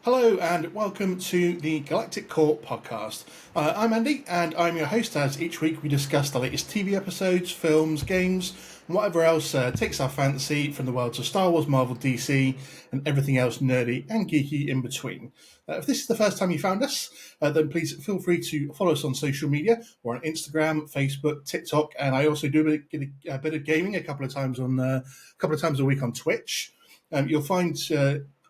Hello and welcome to the Galactic Court podcast. I'm Andy and I'm your host as each week we discuss the latest TV episodes, films, games and whatever else takes our fancy from the worlds of Star Wars, Marvel, DC and everything else nerdy and geeky in between. If this is the first time you found us, then please feel free to follow us on social media. We're on Instagram, Facebook, TikTok, and I also do a bit of gaming a couple of times a week on Twitch. You'll find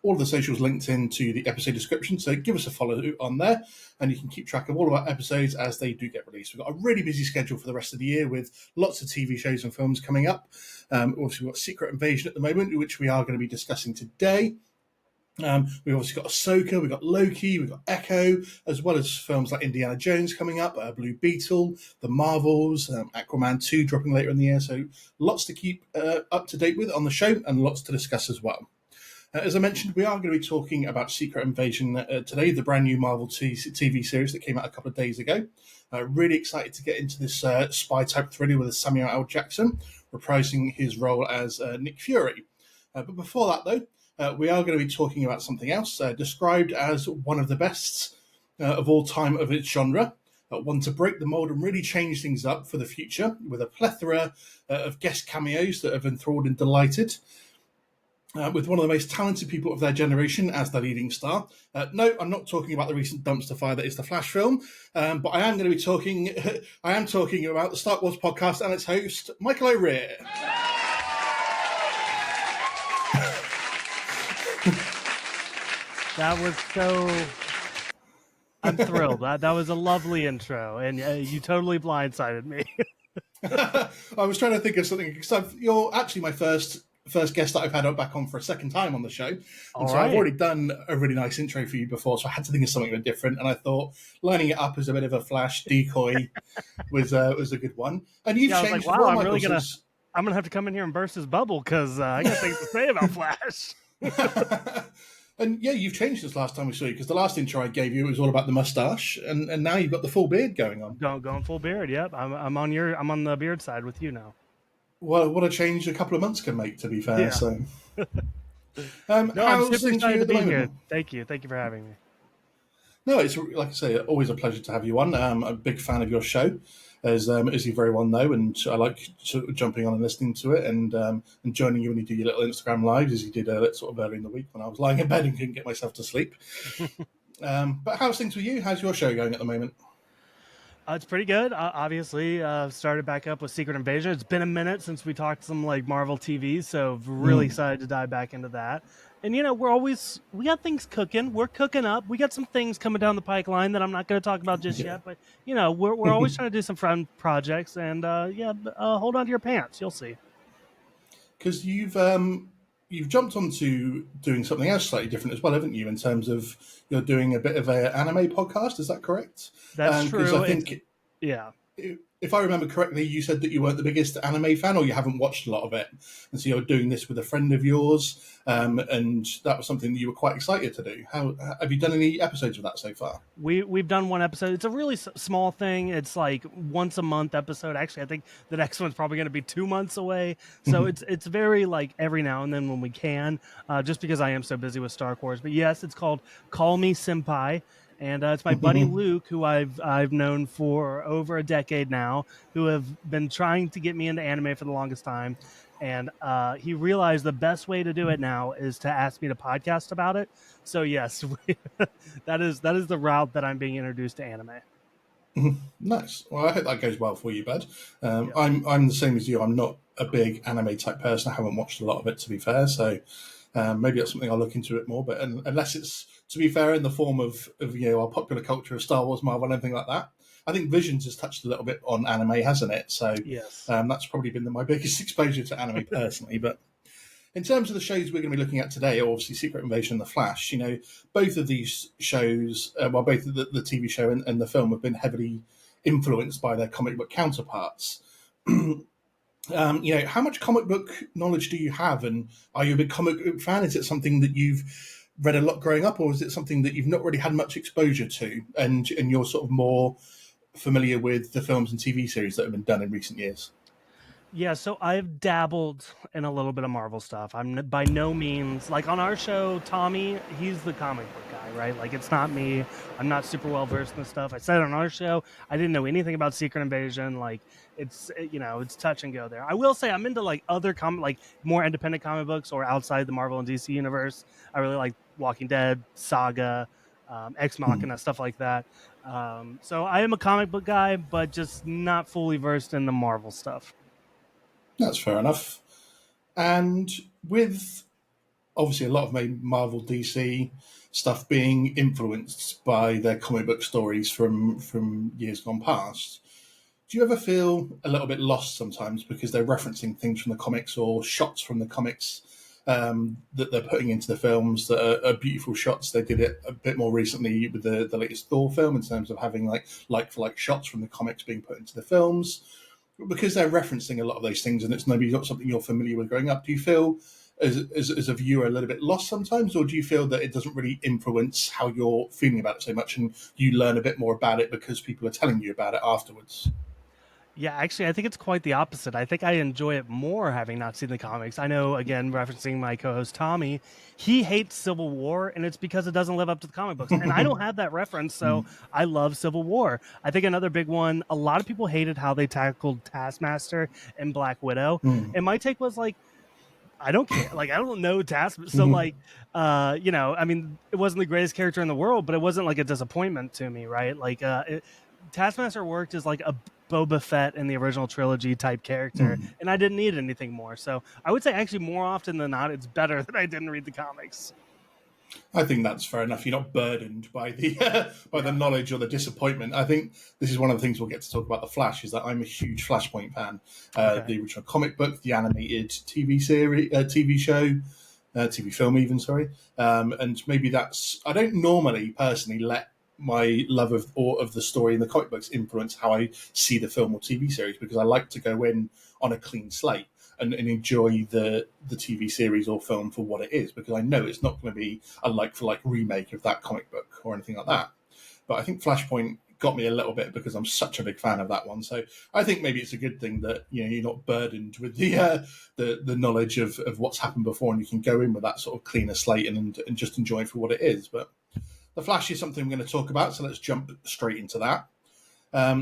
all of the socials linked into the episode description, so give us a follow on there, and you can keep track of all of our episodes as they do get released. We've got a really busy schedule for the rest of the year with lots of TV shows and films coming up. Obviously, we've got Secret Invasion at the moment, which we are going to be discussing today. We've obviously got Ahsoka, we've got Loki, we've got Echo, as well as films like Indiana Jones coming up, Blue Beetle, The Marvels, Aquaman 2 dropping later in the year. So lots to keep up to date with on the show and lots to discuss as well. As I mentioned, we are going to be talking about Secret Invasion today, the brand new Marvel TV series that came out a couple of days ago. Really excited to get into this spy-type thriller with Samuel L. Jackson, reprising his role as Nick Fury. But before that, though, we are going to be talking about something else, described as one of the best of all time of its genre. One to break the mold and really change things up for the future, with a plethora of guest cameos that have enthralled and delighted. With one of the most talented people of their generation as the leading star. No, I'm not talking about the recent dumpster fire that is the Flash film, but I am going to be talking. I am talking about the Star Wars podcast and its host, Michael O'Rear. That was so. I'm thrilled. That was a lovely intro, and you totally blindsided me. I was trying to think of something because you're actually my first guest that I've had back on for a second time on the show. And so I've already done a really nice intro for you before, so I had to think of something a bit different. And I thought lining it up as a bit of a Flash decoy was a good one. And you've changed. Wow, I'm gonna have to come in here and burst his bubble because I got things to say about Flash. And yeah, you've changed since last time we saw you, because the last intro I gave you was all about the mustache, and now you've got the full beard going on. Going full beard. Yep, I'm on the beard side with you now. Well, what a change a couple of months can make, to be fair. Yeah. So, I'm super excited to be here. Thank you for having me. No, it's like I say, always a pleasure to have you on. I'm a big fan of your show, as you very well know, and I like jumping on and listening to it, and joining you when you do your little Instagram lives, as you did sort of early in the week when I was lying in bed and couldn't get myself to sleep. But how's things with you? How's your show going at the moment? It's pretty good. Obviously, started back up with Secret Invasion. It's been a minute since we talked some like Marvel TV, so really excited to dive back into that. And we got things cooking. We're cooking up. We got some things coming down the pipeline that I'm not going to talk about just yet. But we're always trying to do some fun projects. And hold on to your pants. You'll see. Because you've jumped onto doing something else slightly different as well, haven't you? In terms of you're doing a bit of an anime podcast, is that correct? That's true. I think, yeah. If I remember correctly, you said that you weren't the biggest anime fan, or you haven't watched a lot of it, and so you're doing this with a friend of yours, and that was something that you were quite excited to do. How have you done any episodes of that so far? We've done one episode. It's a really small thing. It's like once a month episode. Actually, I think the next one's probably going to be 2 months away. So it's very like every now and then when we can, just because I am so busy with Star Wars. But yes, it's called Call Me Senpai. And it's my buddy Luke, who I've known for over a decade now, who have been trying to get me into anime for the longest time. And he realized the best way to do it now is to ask me to podcast about it. So yes, that is the route that I'm being introduced to anime. Nice. Well, I hope that goes well for you, bud. I'm the same as you. I'm not a big anime type person. I haven't watched a lot of it, to be fair. So maybe that's something I'll look into it more. But unless it's, to be fair, in the form of our popular culture of Star Wars, Marvel, anything like that. I think Visions has touched a little bit on anime, hasn't it? So yes. That's probably been my biggest exposure to anime personally. But in terms of the shows we're going to be looking at today, obviously Secret Invasion and The Flash, both of these shows, both the TV show and the film have been heavily influenced by their comic book counterparts. How much comic book knowledge do you have? And are you a big comic book fan? Is it something that you've read a lot growing up, or is it something that you've not really had much exposure to, and you're sort of more familiar with the films and TV series that have been done in recent years? Yeah, so I've dabbled in a little bit of Marvel stuff. By no means like on our show, Tommy, he's the comic book guy, right? Like it's not me. I'm not super well versed in the stuff. I said on our show, I didn't know anything about Secret Invasion. Like it's touch and go there. I will say I'm into like other like more independent comic books or outside the Marvel and DC universe. I really like Walking Dead, Saga, Ex Hmm, Machina, stuff like that. So I am a comic book guy, but just not fully versed in the Marvel stuff. that's fair enough. And with obviously a lot of Marvel DC stuff being influenced by their comic book stories from years gone past, do you ever feel a little bit lost sometimes because they're referencing things from the comics or shots from the comics that they're putting into the films that are beautiful shots? They did it a bit more recently with the latest Thor film in terms of having like for like shots from the comics being put into the films because they're referencing a lot of those things and it's maybe not something you're familiar with growing up. Do you feel as a viewer a little bit lost sometimes, or do you feel that it doesn't really influence how you're feeling about it so much and you learn a bit more about it because people are telling you about it afterwards? Yeah, actually, I think it's quite the opposite. I think I enjoy it more having not seen the comics. I know, again, referencing my co host Tommy, he hates Civil War, and it's because it doesn't live up to the comic books. And I don't have that reference, so I love Civil War. I think another big one, a lot of people hated how they tackled Taskmaster and Black Widow. Mm. And my take was like, I don't care. Like, I don't know Task. So, Mhm. like, I mean, it wasn't the greatest character in the world, but it wasn't like a disappointment to me, right? Like, Taskmaster worked as like a Boba Fett in the original trilogy type character, Mm. and I didn't need anything more. So, I would say actually more often than not, it's better that I didn't read the comics. I think that's fair enough. You're not burdened by the by the Yeah. knowledge or the disappointment. I think this is one of the things we'll get to talk about the Flash. Is that I'm a huge Flashpoint fan. Okay. The original comic book, the animated TV series, TV show, TV film, even sorry. And maybe that's. I don't normally personally let my love of or of the story in the comic books influence how I see the film or TV series because I like to go in on a clean slate and enjoy the TV series or film for what it is because I know it's not going to be a like for like remake of that comic book or anything like that. But I think Flashpoint got me a little bit because I'm such a big fan of that one. So I think maybe it's a good thing that you're not burdened with the knowledge of what's happened before, and you can go in with that sort of cleaner slate and just enjoy it for what it is. But the Flash is something we're going to talk about, so let's jump straight into that.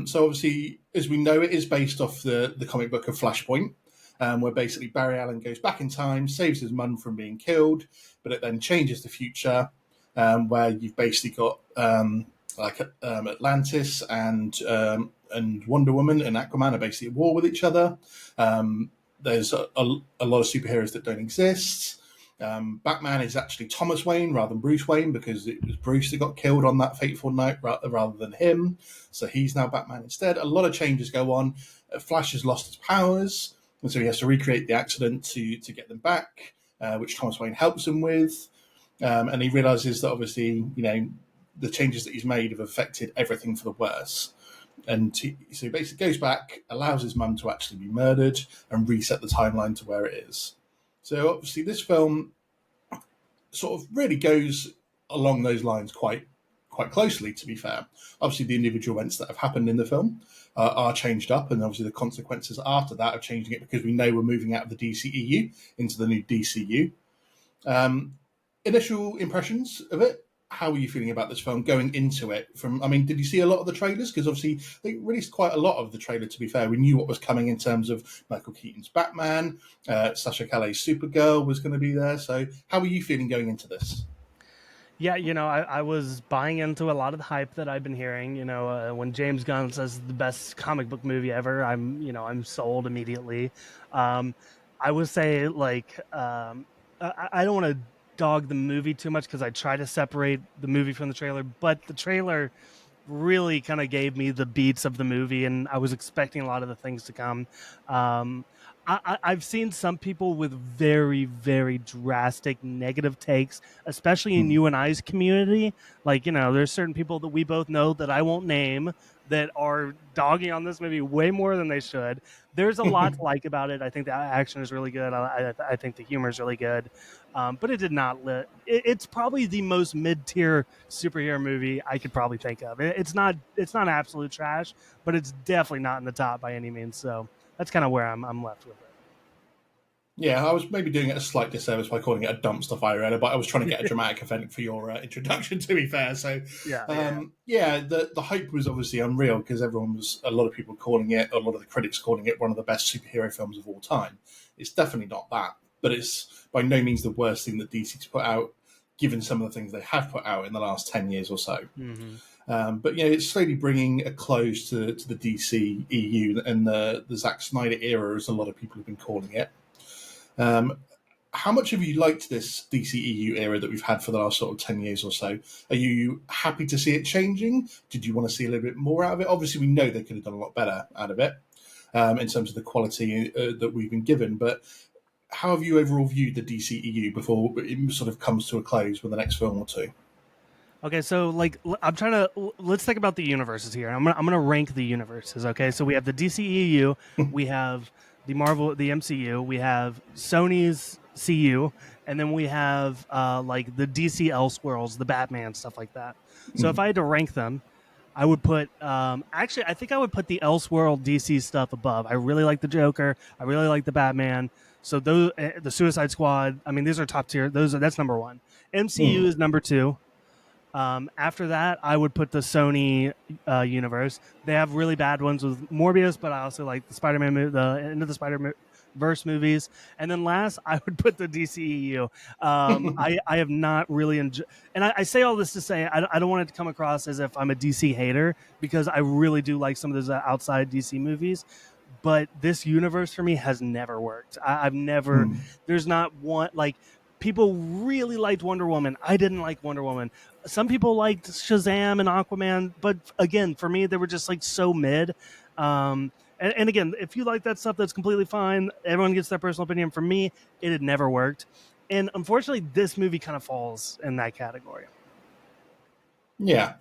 So obviously, as we know, it is based off the comic book of Flashpoint, where basically Barry Allen goes back in time, saves his mum from being killed, but it then changes the future, where you've basically got Atlantis and Wonder Woman and Aquaman are basically at war with each other. There's a lot of superheroes that don't exist. Batman is actually Thomas Wayne rather than Bruce Wayne because it was Bruce that got killed on that fateful night rather than him. So he's now Batman instead. A lot of changes go on. Flash has lost his powers, and so he has to recreate the accident to get them back, which Thomas Wayne helps him with. And he realizes that obviously, the changes that he's made have affected everything for the worse. So he basically goes back, allows his mum to actually be murdered, and reset the timeline to where it is. So obviously, this film sort of really goes along those lines quite closely. To be fair, obviously the individual events that have happened in the film are changed up, and obviously the consequences after that are changing it because we know we're moving out of the DCEU into the new DCU. Um, Initial impressions of it. How are you feeling about this film going into it? Did you see a lot of the trailers? Because obviously they released quite a lot of the trailer. To be fair, we knew what was coming in terms of Michael Keaton's Batman, Sasha Calais' Supergirl was going to be there. So, how are you feeling going into this? Yeah, I was buying into a lot of the hype that I've been hearing. When James Gunn says the best comic book movie ever, I'm sold immediately. Um, I would say I don't want to dog the movie too much because I try to separate the movie from the trailer, but the trailer really kind of gave me the beats of the movie, and I was expecting a lot of the things to come. Um, I've seen some people with very, very drastic negative takes, especially in Hmm. you and I's community. Like, there's certain people that we both know that I won't name that are dogging on this movie way more than they should. There's a lot to like about it. I think the action is really good. I think the humor is really good. But it did not it's probably the most mid-tier superhero movie I could probably think of. It's not absolute trash, but it's definitely not in the top by any means. So that's kind of where I'm left with Yeah, I was maybe doing it a slight disservice by calling it a dumpster fire earlier, but I was trying to get a it. dramatic event for your introduction. To be fair, so Yeah. yeah, the hype was obviously unreal because a lot of people calling it, a lot of the critics calling it one of the best superhero films of all time. It's definitely not that, but it's by no means the worst thing that DC's put out, given some of the things they have put out in the last 10 years or so. Hmm. But it's slowly bringing a close to the DC EU and the Zack Snyder era, as a lot of people have been calling it. Um, how much have you liked this DCEU era that we've had for the last sort of 10 years or so? Are you happy to see it changing? Did you want to see a little bit more out of it? Obviously, we know they could have done a lot better out of it in terms of the quality that we've been given. But how have you overall viewed the DCEU before it sort of comes to a close with the next film or two? Okay, so like I'm trying to let's think about the universes here. I'm gonna rank the universes. Okay, so we have the DCEU, we have the Marvel, the MCU, we have Sony's CU, and then we have like the DC Elseworlds, the Batman stuff like that. So if I had to rank them, I would put actually I think I would put the Elseworld DC stuff above. I really like the Joker. I really like the Batman. So those the Suicide Squad. I mean, these are top tier. That's number one. MCU Mm. is number two. After that, I would put the Sony universe. They have really bad ones with Morbius, but I also like the Spider-Man, the Into the Spider-Verse movies. And then last, I would put the DCEU. I have not really enjoyed, and I say all this to say I don't want it to come across as if I'm a DC hater because I really do like some of those outside DC movies. But this universe for me has never worked. I've never. Mm. There's not one like people really liked Wonder Woman. I didn't like Wonder Woman. Some people liked Shazam and Aquaman, but again, for me, they were just like so mid. And again, if you like that stuff, that's completely fine. Everyone gets their personal opinion. For me, it had never worked. And unfortunately, this movie kind of falls in that category. Yeah,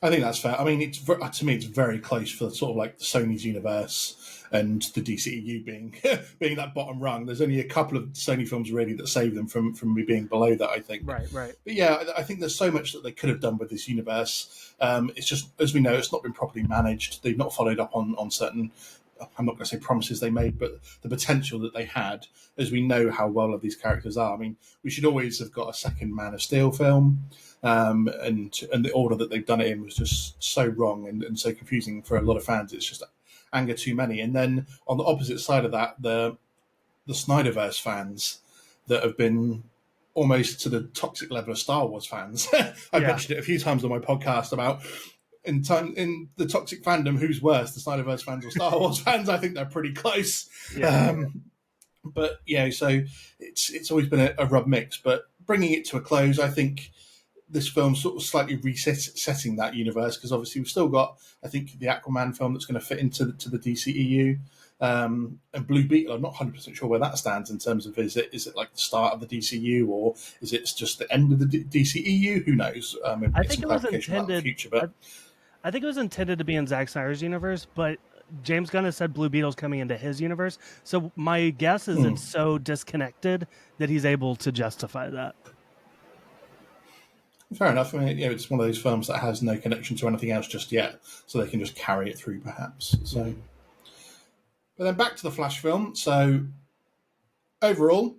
I think that's fair. I mean, to me, it's very close for sort of like Sony's universe and the DCEU being being that bottom rung. There's only a couple of Sony films really that save them from me being below that, I think. Right, right. But yeah, I think there's so much that they could have done with this universe. It's just, as we know, it's not been properly managed. They've not followed up on certain. I'm not going to say promises they made, but the potential that they had, as we know how well of these characters are. I mean, we should always have got a second Man of Steel film, and the order that they've done it in was just so wrong and so confusing for a lot of fans. It's just anger too many. And then on the opposite side of that, the Snyderverse fans that have been almost to the toxic level of Star Wars fans. I've Yeah, mentioned it a few times on my podcast about in the toxic fandom, who's worse, the Snyderverse fans or Star Wars fans? I think they're pretty close. yeah. But so it's always been a rub mix. But bringing it to a close, I think this film sort of slightly resetting that universe because obviously we've still got, I think, the Aquaman film that's going to fit into the DCEU. And Blue Beetle, I'm not 100% sure where that stands in terms of is it like the start of the DCU or is it just the end of the DCEU? Who knows? Maybe I get think some it was clarification about the intended. future. But I think it was intended to be in Zack Snyder's universe, but James Gunn has said Blue Beetle's coming into his universe. So my guess is it's so disconnected that he's able to justify that. fair enough. I mean, it's one of those films that has no connection to anything else just yet, so they can just carry it through, perhaps. So, Mhm. but then back to the Flash film. So overall,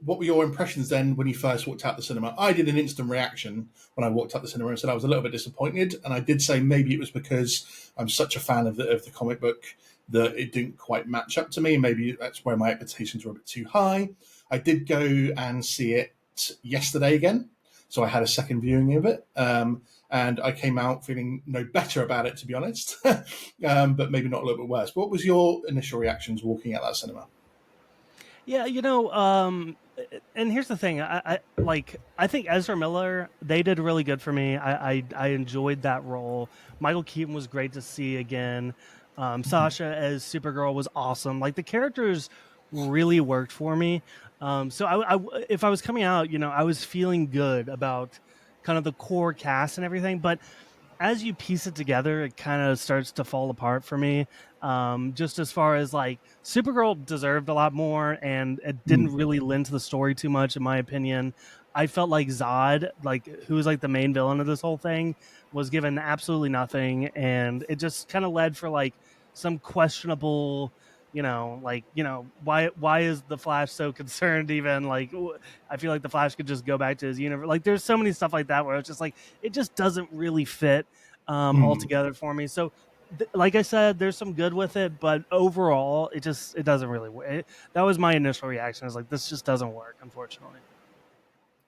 what were your impressions then when you first walked out the cinema? I did an instant reaction when I walked out the cinema and said I was a little bit disappointed, and I did say maybe it was because I'm such a fan of the comic book that it didn't quite match up to me. Maybe that's where my expectations were a bit too high. I did go and see it yesterday again, so I had a second viewing of it, and I came out feeling no better about it, to be honest, but maybe not a little bit worse. But what was your initial reactions walking out that cinema? Yeah, and here's the thing. I think Ezra Miller, they did really good for me. I enjoyed that role. Michael Keaton was great to see again. Sasha as Supergirl was awesome. Like the characters really worked for me. So if I was coming out, I was feeling good about kind of the core cast and everything. But as you piece it together, it kind of starts to fall apart for me. Just as far as like Supergirl deserved a lot more, and it didn't really lend to the story too much, in my opinion. I felt like Zod, like who was like the main villain of this whole thing, was given absolutely nothing, and it just kind of led for like some questionable why is the Flash so concerned? Even like, I feel like the Flash could just go back to his universe. Like, there's so many stuff like that where it's just like it just doesn't really fit Hmm. altogether for me. So, like I said, there's some good with it, but overall, it doesn't really work. That was my initial reaction. Is like, this just doesn't work, unfortunately.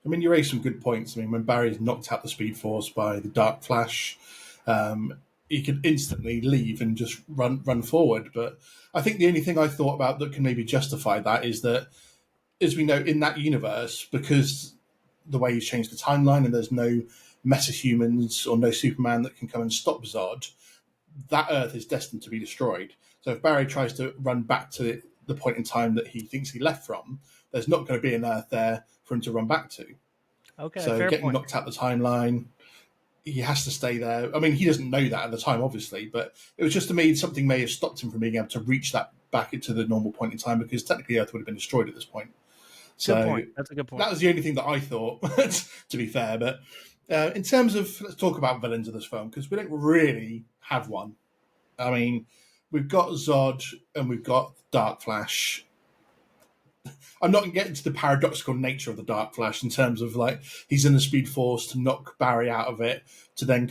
I mean, you raised some good points. I mean, when Barry's knocked out the Speed Force by the Dark Flash, he could instantly leave and just run forward. But I think the only thing I thought about that can maybe justify that is that, as we know, in that universe, because the way he's changed the timeline and there's no metahumans or no Superman that can come and stop Zod, that Earth is destined to be destroyed. So if Barry tries to run back to the point in time that he thinks he left from, there's not going to be an Earth there for him to run back to. Okay, So fair getting point. knocked out the timeline, he has to stay there. I mean, he doesn't know that at the time, obviously, but it was just to me something may have stopped him from being able to reach that back into the normal point in time because technically Earth would have been destroyed at this point. Good So point. That's a good point. that was the only thing that I thought, to be fair. But in terms of, let's talk about villains of this film because we don't really have one. I mean, we've got Zod and we've got Dark Flash. I'm not getting to the paradoxical nature of the Dark Flash in terms of like he's in the Speed Force to knock Barry out of it, to then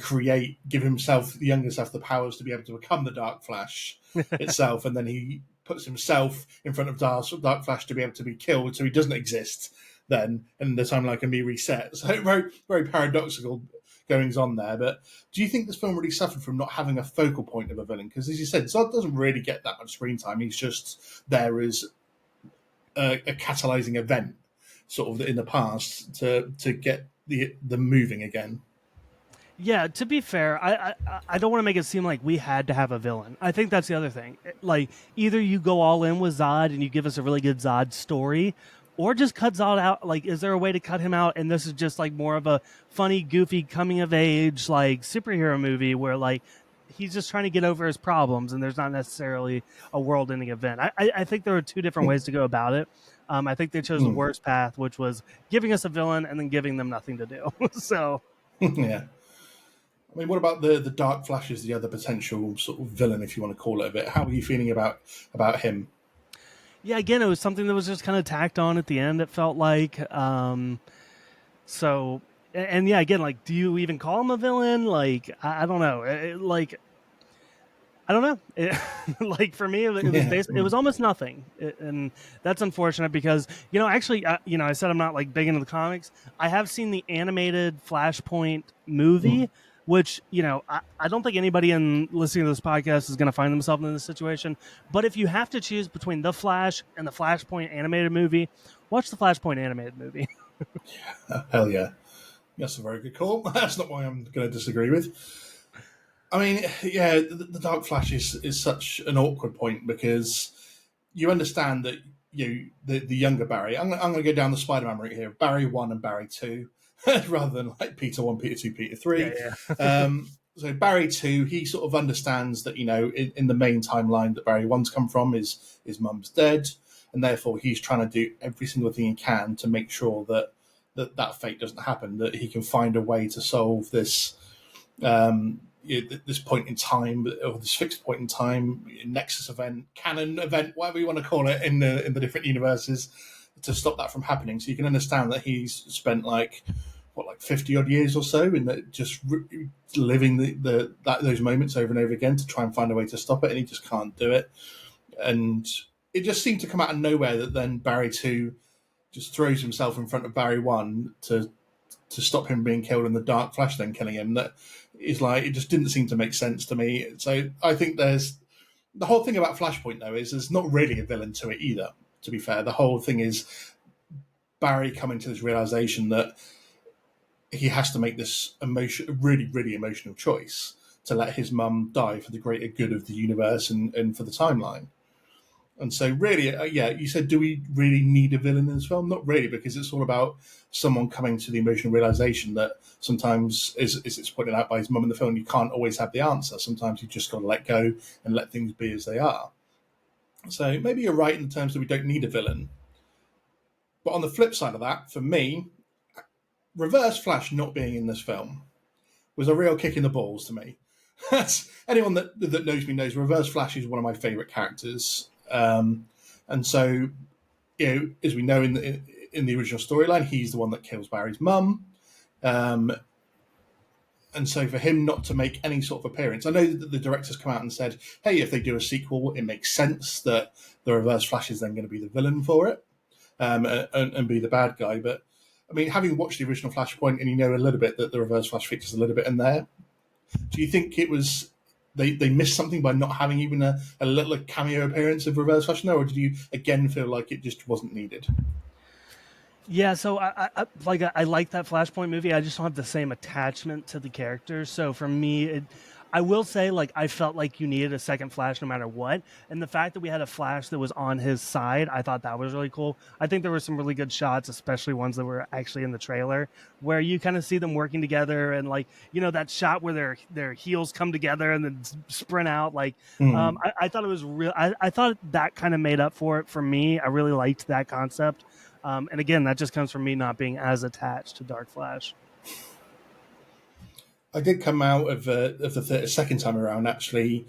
give himself, the younger self, the powers to be able to become the Dark Flash itself, and then he puts himself in front of Dark Flash to be able to be killed, so he doesn't exist then, and the timeline can be reset. So very, very paradoxical goings on there. But do you think this film really suffered from not having a focal point of a villain? Because as you said, Zod doesn't really get that much screen time. He's just there as a catalyzing event, sort of in the past to get the moving again. Yeah, to be fair, I don't want to make it seem like we had to have a villain. I think that's the other thing. Like, either you go all in with Zod and you give us a really good Zod story, or just cut Zod out. Like, is there a way to cut him out? And this is just like more of a funny, goofy, coming of age, like superhero movie where like he's just trying to get over his problems, and there's not necessarily a world-ending event. I think there are two different ways to go about it. I think they chose the Mm. worst path, which was giving us a villain and then giving them nothing to do. So. Yeah. I mean, what about the Dark Flash as the other potential sort of villain, if you want to call it a bit? How are you feeling about him? Yeah, again, it was something that was just kind of tacked on at the end. It felt like so, and yeah, again, like, do you even call him a villain? Like, I don't know. Like, I don't know. Like for me, it was Yeah. it was almost nothing, and that's unfortunate because actually, I said I'm not like big into the comics. I have seen the animated Flashpoint movie. Mm. Which I don't think anybody in listening to this podcast is going to find themselves in this situation. But if you have to choose between the Flash and the Flashpoint animated movie, watch the Flashpoint animated movie. Hell yeah. That's a very good call. That's not why I'm going to disagree with. I mean, yeah, the Dark Flash is such an awkward point because you understand that the younger Barry. I'm going to go down the Spider-Man route here. Barry 1 and Barry 2, rather than like Peter 1, Peter 2, Peter 3. Yeah. So Barry 2, he sort of understands that in the main timeline that Barry 1's come from is his mum's dead, and therefore he's trying to do every single thing he can to make sure that fate doesn't happen. That he can find a way to solve this. This point in time, or this fixed point in time, nexus event, canon event, whatever you want to call it, in the different universes, to stop that from happening. So you can understand that he's spent like 50 odd years or so in just living those moments over and over again to try and find a way to stop it, and he just can't do it. And it just seemed to come out of nowhere that then Barry 2 just throws himself in front of Barry 1 to stop him being killed, and the Dark Flash then killing him. That is like, it just didn't seem to make sense to me. So I think there's the whole thing about Flashpoint though is there's not really a villain to it either. To be fair, the whole thing is Barry coming to this realization that he has to make this really, really emotional choice to let his mum die for the greater good of the universe and for the timeline. And so, really, yeah, you said, do we really need a villain in this film? Not really, because it's all about someone coming to the emotional realization that sometimes, as it's pointed out by his mum in the film, you can't always have the answer. Sometimes you just got to let go and let things be as they are. So maybe you're right in terms that we don't need a villain. But on the flip side of that, for me, Reverse Flash not being in this film was a real kick in the balls to me. Anyone that knows me knows Reverse Flash is one of my favourite characters. And so, as we know in the original storyline, he's the one that kills Barry's mum. Um, and so for him not to make any sort of appearance, I know that the directors come out and said, hey, if they do a sequel, it makes sense that the Reverse Flash is then going to be the villain for it, and be the bad guy. But I mean, having watched the original Flashpoint and you know a little bit that the Reverse Flash features a little bit in there, do you think it was they missed something by not having even a little cameo appearance of Reverse Flash? No, or did you again feel like it just wasn't needed? Yeah, so I like that Flashpoint movie. I just don't have the same attachment to the characters. So for me, I will say like I felt like you needed a second Flash no matter what, and the fact that we had a Flash that was on his side, I thought that was really cool. I think there were some really good shots, especially ones that were actually in the trailer, where you kind of see them working together, and like that shot where their heels come together and then sprint out. Like I thought it was real. I thought that kind of made up for it for me. I really liked that concept. And again, that just comes from me not being as attached to Dark Flash. I did come out of the second time around actually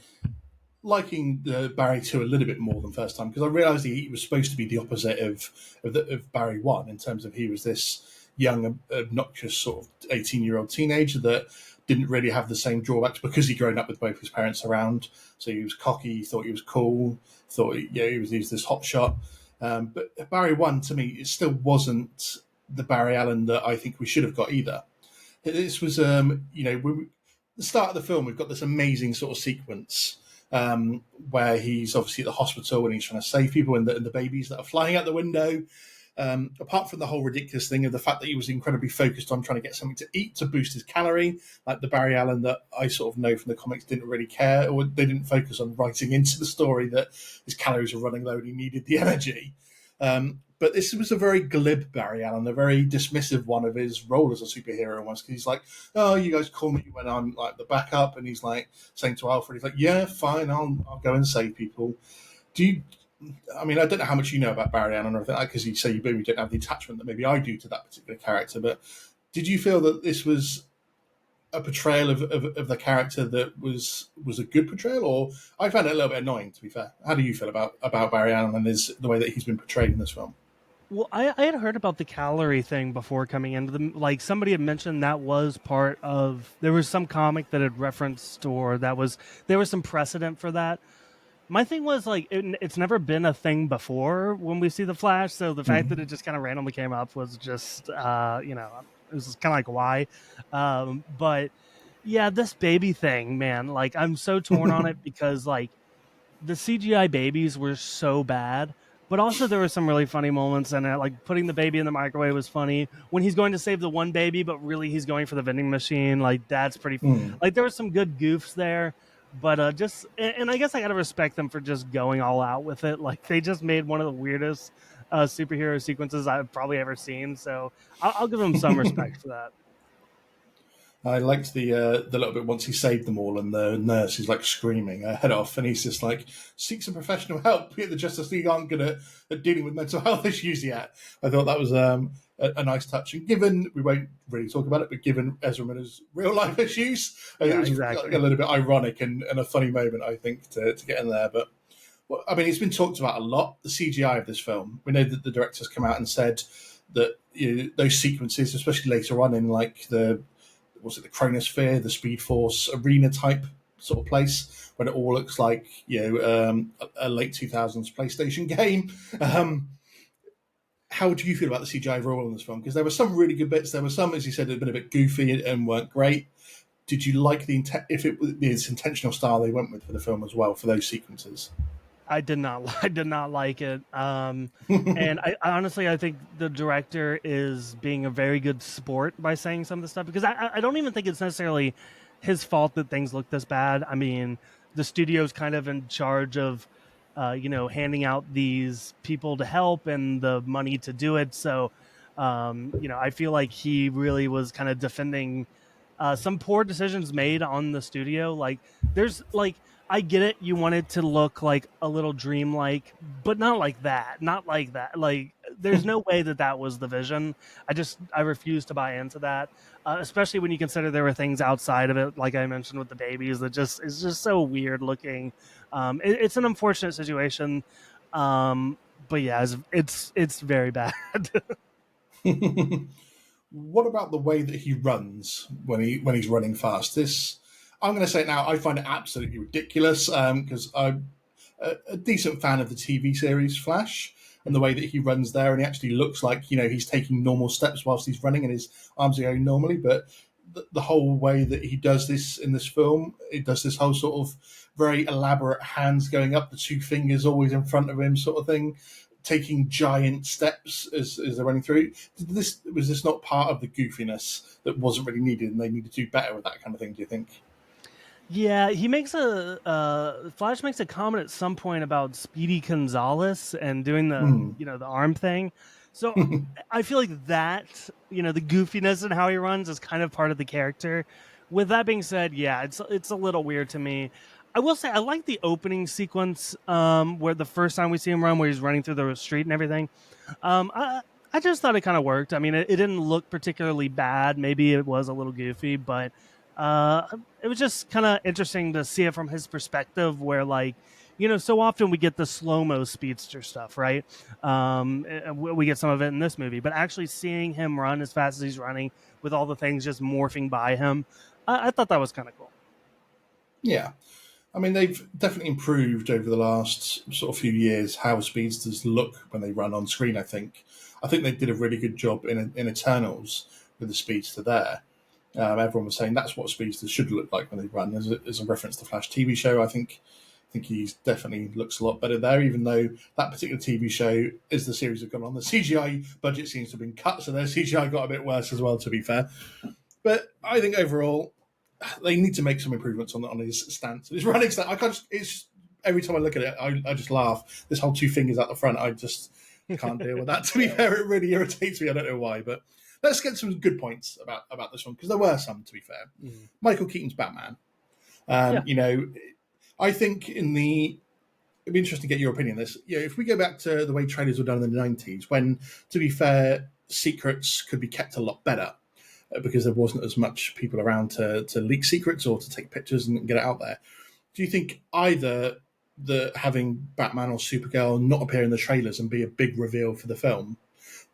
liking Barry 2 a little bit more than first time, because I realised he was supposed to be the opposite of Barry 1 in terms of he was this young, obnoxious sort of 18-year-old teenager that didn't really have the same drawbacks because he'd grown up with both his parents around. So he was cocky, he thought he was cool, thought he was this hot shot. But Barry 1, to me, it still wasn't the Barry Allen that I think we should have got either. This was, the start of the film, we've got this amazing sort of sequence where he's obviously at the hospital and he's trying to save people and the babies that are flying out the window. Apart from the whole ridiculous thing of the fact that he was incredibly focused on trying to get something to eat to boost his calorie, like the Barry Allen that I sort of know from the comics didn't really care, or they didn't focus on writing into the story that his calories were running low and he needed the energy. But this was a very glib Barry Allen, a very dismissive one of his role as a superhero almost, because he's like, oh, you guys call me when I'm like the backup, and he's like saying to Alfred, he's like, yeah, fine, I'll go and save people. I don't know how much you know about Barry Allen or anything, because you say you maybe don't have the attachment that maybe I do to that particular character, but did you feel that this was a portrayal of the character that was a good portrayal, or I found it a little bit annoying, to be fair? How do you feel about Barry Allen and the way that he's been portrayed in this film? Well, I had heard about the calorie thing before coming into the like somebody had mentioned that was part of there was some comic that had referenced or there was some precedent for that. My thing was like it's never been a thing before when we see the Flash, so the fact that it just kind of randomly came up was just it was kind of like why, but yeah, this baby thing, man, like I'm so torn on it because like the CGI babies were so bad, but also there were some really funny moments in it. Like putting the baby in the microwave was funny. When he's going to save the one baby, but really he's going for the vending machine. Like that's pretty. Like there were some good goofs there, but and I guess I gotta respect them for just going all out with it. Like they just made one of the weirdest superhero sequences I've probably ever seen. So I'll give them some respect for that. I liked the little bit once he saved them all, and the nurse is like screaming her head off, and he's just like, "Seek some professional help. The Justice League aren't good at dealing with mental health issues yet." I thought that was a nice touch, and given we won't really talk about it, but given Ezra Miller's real life issues, it was exactly a little bit ironic and a funny moment, I think, to get in there. But well, it's been talked about a lot. The CGI of this film. We know that the directors come out and said that those sequences, especially later on in like the Chronosphere, the Speed Force arena type sort of place, when it all looks like a late 2000s PlayStation game. How do you feel about the CGI overall in this film? Because there were some really good bits. There were some, as you said, that had been a bit goofy and weren't great. Did you like if it was this intentional style they went with for the film as well for those sequences? I did not. I did not like it. And I honestly, I think the director is being a very good sport by saying some of the stuff because I don't even think it's necessarily his fault that things look this bad. I mean, the studio's kind of in charge of, handing out these people to help and the money to do it. So, I feel like he really was kind of defending some poor decisions made on the studio. Like, there's like I get it. You want it to look like a little dreamlike, but not like that. Not like that. Like, there's no way that was the vision. I refuse to buy into that, especially when you consider there were things outside of it, like I mentioned with the babies, that just is just so weird looking. It's an unfortunate situation. Um, but yeah, it's very bad. What about the way that he runs when he's running fast? This, I'm going to say it now. I find it absolutely ridiculous because I'm a decent fan of the TV series Flash and the way that he runs there, and he actually looks like he's taking normal steps whilst he's running, and his arms are going normally. But the whole way that he does this in this film, it does this whole sort of very elaborate hands going up, the two fingers always in front of him, sort of thing, taking giant steps as they're running through. Was this not part of the goofiness that wasn't really needed, and they need to do better with that kind of thing? Do you think? Yeah, he makes a Flash makes a comment at some point about Speedy Gonzalez and doing the Hmm. the arm thing. So I feel like that the goofiness and how he runs is kind of part of the character. With that being said, yeah, it's a little weird to me. I will say I like the opening sequence where the first time we see him run, where he's running through the street and everything. I just thought it kind of worked. I mean, it didn't look particularly bad. Maybe it was a little goofy, but uh, it was just kind of interesting to see it from his perspective, where so often we get the slow mo speedster stuff, right? We get some of it in this movie, but actually seeing him run as fast as he's running with all the things just morphing by him, I thought that was kind of cool. Yeah. I mean, they've definitely improved over the last sort of few years how speedsters look when they run on screen. I think they did a really good job in Eternals with the speedster there. Everyone was saying that's what speedsters should look like when they run. As a reference to Flash TV show, I think he's definitely looks a lot better there. Even though that particular TV show, as the series have gone on, the CGI budget seems to have been cut, so their CGI got a bit worse as well. To be fair, but I think overall they need to make some improvements on his stance, his running stance. I can't. It's every time I look at it, I just laugh. This whole two fingers out the front, I just can't deal with that. To be fair, it really irritates me. I don't know why, but let's get some good points about this one because there were some. To be fair, Mhm. Michael Keaton's Batman. Yeah. I think it'd be interesting to get your opinion on this. If we go back to the way trailers were done in the 90s, when, to be fair, secrets could be kept a lot better because there wasn't as much people around to leak secrets or to take pictures and get it out there. Do you think either the having Batman or Supergirl not appear in the trailers and be a big reveal for the film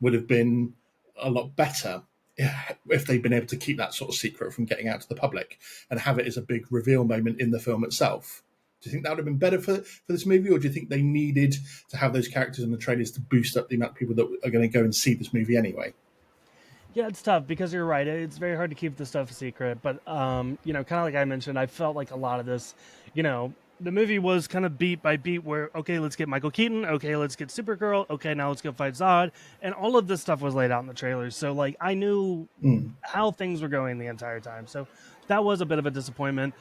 would have been a lot better if they'd been able to keep that sort of secret from getting out to the public and have it as a big reveal moment in the film itself? Do you think that would have been better for this movie, or do you think they needed to have those characters in the trailers to boost up the amount of people that are going to go and see this movie anyway? Yeah, it's tough because you're right. It's very hard to keep this stuff a secret. But kind of like I mentioned, I felt like a lot of this, the movie was kind of beat by beat. Where okay, let's get Michael Keaton. Okay, let's get Supergirl. Okay, now let's go fight Zod. And all of this stuff was laid out in the trailers, so like I knew Mm. how things were going the entire time. So that was a bit of a disappointment.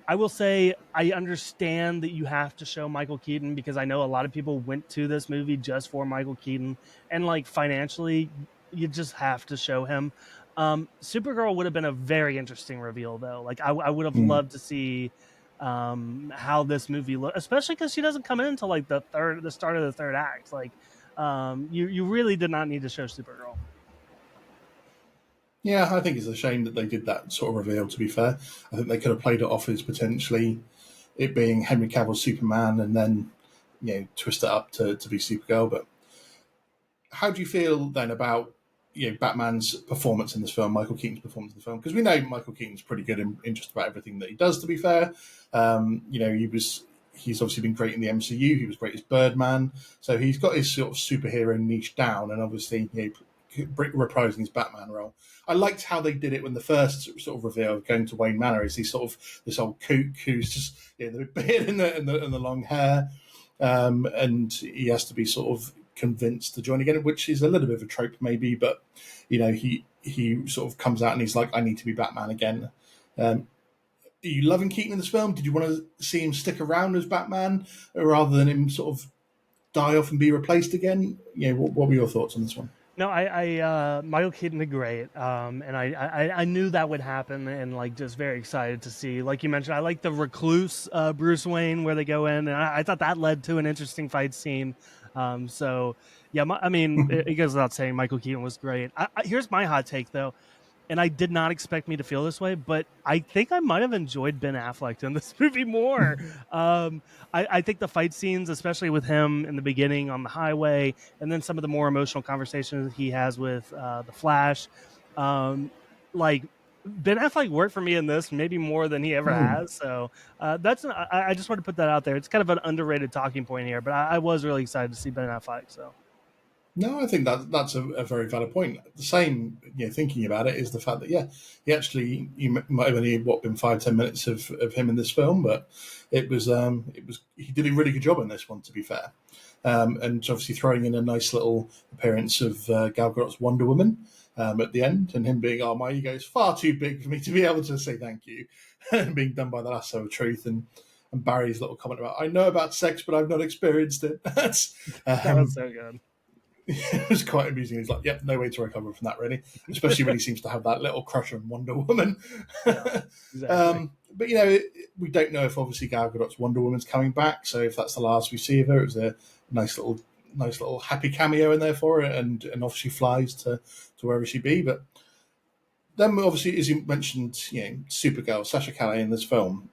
I will say I understand that you have to show Michael Keaton because I know a lot of people went to this movie just for Michael Keaton, and like financially, you just have to show him. Supergirl would have been a very interesting reveal, though. Like I would have Mm. loved to see how this movie look, especially because she doesn't come in until like the start of the third act. Like, you really did not need to show Supergirl. Yeah, I think it's a shame that they did that sort of reveal. To be fair, I think they could have played it off as potentially it being Henry Cavill's Superman, and then twist it up to be Supergirl. But how do you feel then about Batman's performance in this film, Michael Keaton's performance in the film? Because we know Michael Keaton's pretty good in just about everything that he does. To be fair, he's obviously been great in the MCU. He was great as Birdman, so he's got his sort of superhero niche down, and obviously reprising his Batman role. I liked how they did it when the first sort of reveal of going to Wayne Manor is he's sort of this old kook who's just the beard and the long hair, and he has to be sort of convinced to join again, which is a little bit of a trope maybe, but he sort of comes out and he's like, I need to be Batman again. Are you loving Keaton in this film? Did you want to see him stick around as Batman rather than him sort of die off and be replaced again? What were your thoughts on this one? No, Michael Keaton did great, and I knew that would happen, and like just very excited to see. Like you mentioned, I like the recluse Bruce Wayne where they go in, and I thought that led to an interesting fight scene. So yeah, I mean, it goes without saying, Michael Keaton was great. Here's my hot take though. and I did not expect me to feel this way, but I think I might have enjoyed Ben Affleck in this movie more. Um, I think the fight scenes, especially with him in the beginning on the highway, and then some of the more emotional conversations he has with the Flash, um, like Ben Affleck worked for me in this maybe more than he ever has. So I just want to put that out there. It's kind of an underrated talking point here, but I was really excited to see Ben Affleck. So. No, I think that's a very valid point. The same, thinking about it is the fact that he actually might have only been 5-10 minutes of him in this film, but it was he did a really good job in this one, to be fair, and obviously throwing in a nice little appearance of Gal Gadot's Wonder Woman at the end, and him being, "Oh, my ego is far too big for me to be able to say thank you," and being done by the lasso of truth, and Barry's little comment about, "I know about sex, but I've not experienced it." That's That was so good. it was quite amusing. He's like, "Yep, no way to recover from that, really." Especially when he seems to have that little crush on Wonder Woman. Yeah, exactly. But we don't know if obviously Gal Gadot's Wonder Woman's coming back. So if that's the last we see of her, it was a nice little happy cameo in there for her, and off she flies to wherever she be. But then obviously, as you mentioned, Supergirl, Sasha Calle in this film.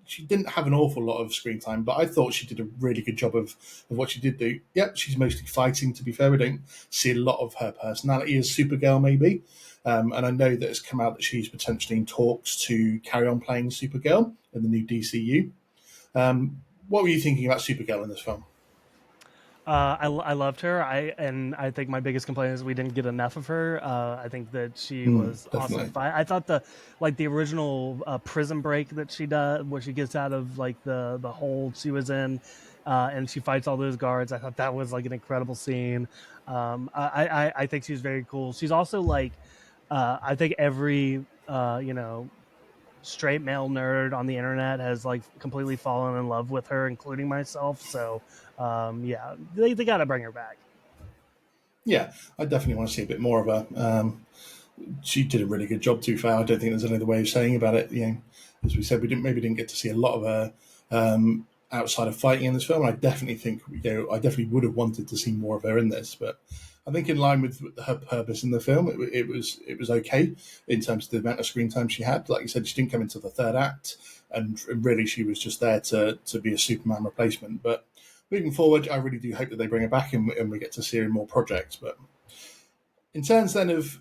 She didn't have an awful lot of screen time, but I thought she did a really good job of what she did do. Yep, she's mostly fighting, to be fair. We don't see a lot of her personality as Supergirl, maybe. And I know that it's come out that she's potentially in talks to carry on playing Supergirl in the new DCU. What were you thinking about Supergirl in this film? I loved her. I think my biggest complaint is we didn't get enough of her. I think that she was awesome. Definitely. I thought the original prison break that she does, where she gets out of like the hole she was in, and she fights all those guards. I thought that was like an incredible scene. I think she's very cool. She's also like, I think every straight male nerd on the internet has like completely fallen in love with her, including myself. So yeah, they got to bring her back. Yeah, I definitely want to see a bit more of her. She did a really good job. To be fair, I don't think there's any other way of saying about it. As we said, we didn't get to see a lot of her outside of fighting in this film. I definitely think I definitely would have wanted to see more of her in this, but I think in line with her purpose in the film, it was okay in terms of the amount of screen time she had. Like you said, she didn't come into the third act, and really she was just there to be a Superman replacement. But moving forward, I really do hope that they bring her back and we get to see her in more projects. But in terms then of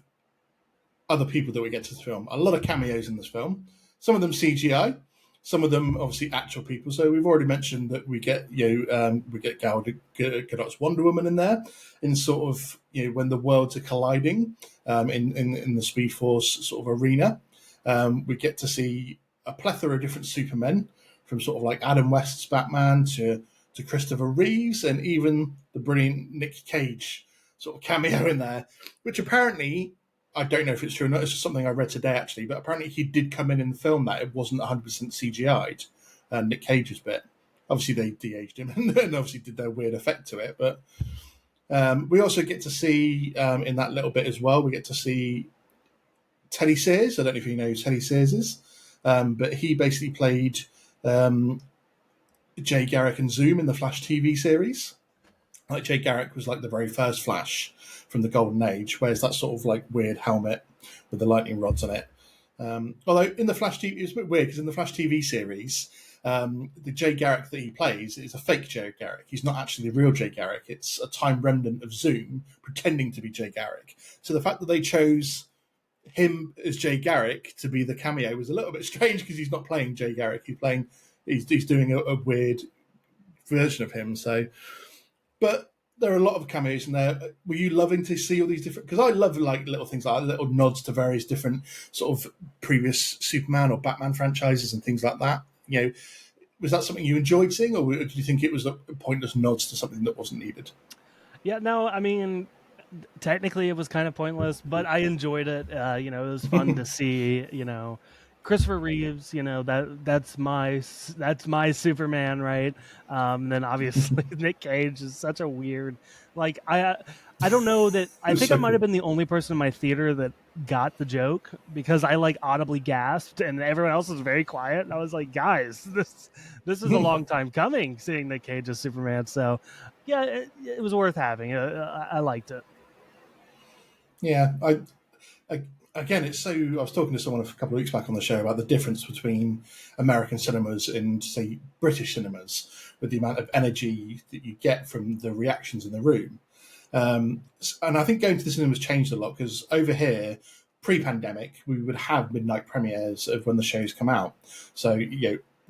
other people that we get to the film, a lot of cameos in this film. Some of them CGI, some of them obviously actual people. So we've already mentioned that we get we get Gal Gadot's Wonder Woman in there, in sort of when the worlds are colliding in the Speed Force sort of arena. We get to see a plethora of different Supermen, from sort of like Adam West's Batman to Christopher Reeves, and even the brilliant Nick Cage sort of cameo in there, which apparently, I don't know if it's true or not. It's just something I read today, actually. But apparently, he did come in and film that. It wasn't 100% CGI'd. Nick Cage's bit. Obviously, they de-aged him and obviously did their weird effect to it. But we also get to see in that little bit as well. We get to see Teddy Sears. I don't know if you know who Teddy Sears is, but he basically played Jay Garrick and Zoom in the Flash TV series. Like Jay Garrick was like the very first Flash from the Golden Age, wears that sort of like weird helmet with the lightning rods on it. Although in the Flash TV, it's a bit weird because in the Flash TV series, the Jay Garrick that he plays is a fake Jay Garrick. He's not actually the real Jay Garrick. It's a time remnant of Zoom pretending to be Jay Garrick. So the fact that they chose him as Jay Garrick to be the cameo was a little bit strange because he's not playing Jay Garrick. He's doing a weird version of him. So, but there are a lot of cameos in there. Were you loving to see all these different? Because I love like little things like little nods to various different sort of previous Superman or Batman franchises and things like that. Was that something you enjoyed seeing, or did you think it was a pointless nods to something that wasn't needed? Yeah, no, I mean, technically it was kind of pointless, but I enjoyed it. It was fun to see. Christopher Reeves. That's my Superman, right? Then obviously Nick Cage is such a weird. Like I don't know that I think I So might have cool. been the only person in my theater that got the joke because I like audibly gasped and everyone else was very quiet. And I was like, guys, this is a long time coming. Seeing Nick Cage as Superman, so yeah, it was worth having. I liked it. Yeah, I again, it's so. I was talking to someone a couple of weeks back on the show about the difference between American cinemas and, say, British cinemas, with the amount of energy that you get from the reactions in the room. And I think going to the cinemas changed a lot, because over here, pre-pandemic, we would have midnight premieres of when the shows come out. So,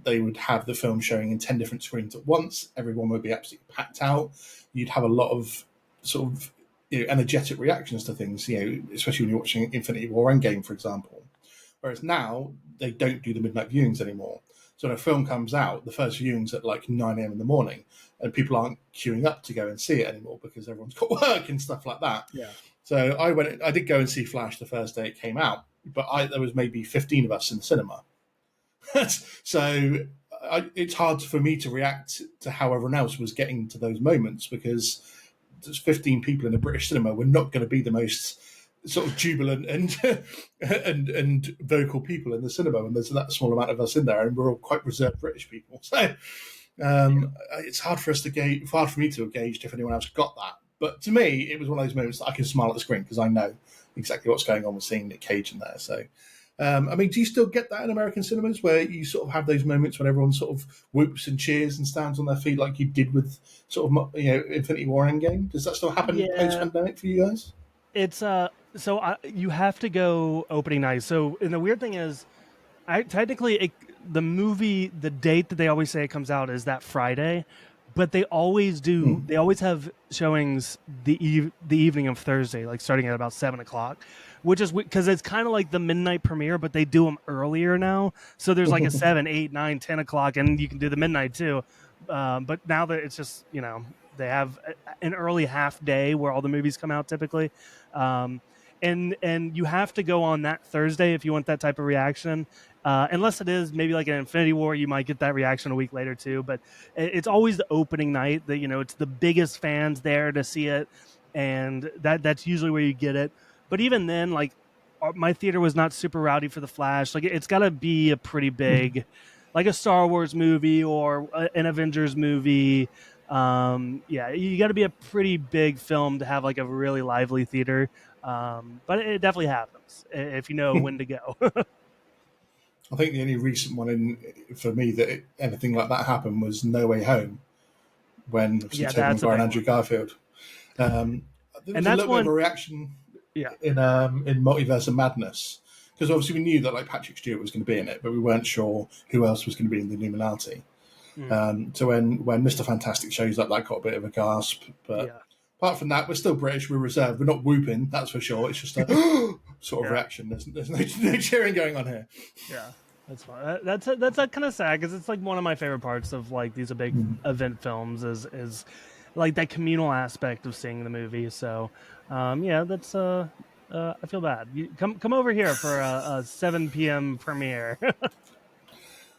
they would have the film showing in 10 different screens at once. Everyone would be absolutely packed out. You'd have a lot of sort of energetic reactions to things, especially when you're watching Infinity War Endgame, for example. Whereas now, they don't do the midnight viewings anymore. So when a film comes out, the first viewing's at like 9 a.m. in the morning, and people aren't queuing up to go and see it anymore because everyone's got work and stuff like that. Yeah. So I did go and see Flash the first day it came out, but there was maybe 15 of us in the cinema. So it's hard for me to react to how everyone else was getting to those moments, because there's 15 people in a British cinema. We're not going to be the most sort of jubilant and vocal people in the cinema, and there's that small amount of us in there, and we're all quite reserved British people. So it's hard for me to gauge if anyone else got that. But to me, it was one of those moments that I can smile at the screen because I know exactly what's going on with seeing Nick Cage in there. So, do you still get that in American cinemas, where you sort of have those moments when everyone sort of whoops and cheers and stands on their feet like you did with sort of Infinity War Endgame? Does that still happen post-pandemic for you guys? It's you have to go opening night. So, and the weird thing is, the movie, the date that they always say it comes out is that Friday, but they always do. They always have showings the evening of Thursday, like starting at about 7:00, which is because it's kind of like the midnight premiere, but they do them earlier now. So there's like a 7, 8, 9, 10 o'clock, and you can do the midnight too. But now that it's just they have an early half day where all the movies come out typically. And you have to go on that Thursday if you want that type of reaction. Unless it is maybe like an Infinity War, you might get that reaction a week later too. But it's always the opening night that it's the biggest fans there to see it, and that's usually where you get it. But even then, like my theater was not super rowdy for the Flash. Like it's got to be a pretty big, like a Star Wars movie or an Avengers movie. You got to be a pretty big film to have like a really lively theater. But it definitely happens if you know when to go. I think the only recent one for me that anything like that happened was No Way Home, when Tobey Maguire and Andrew Garfield. There was a little bit of a reaction in Multiverse of Madness, because obviously we knew that like Patrick Stewart was going to be in it, but we weren't sure who else was going to be in the Illuminati. So when Mr. Fantastic shows up, that got a bit of a gasp. But apart from that, we're still British. We're reserved. We're not whooping, that's for sure. It's just a sort of reaction. There's no cheering going on here. Yeah, that's fine. That's kind of sad, because it's like one of my favorite parts of like these big event films is like that communal aspect of seeing the movie. So that's I feel bad. You come over here for a 7 p.m. premiere.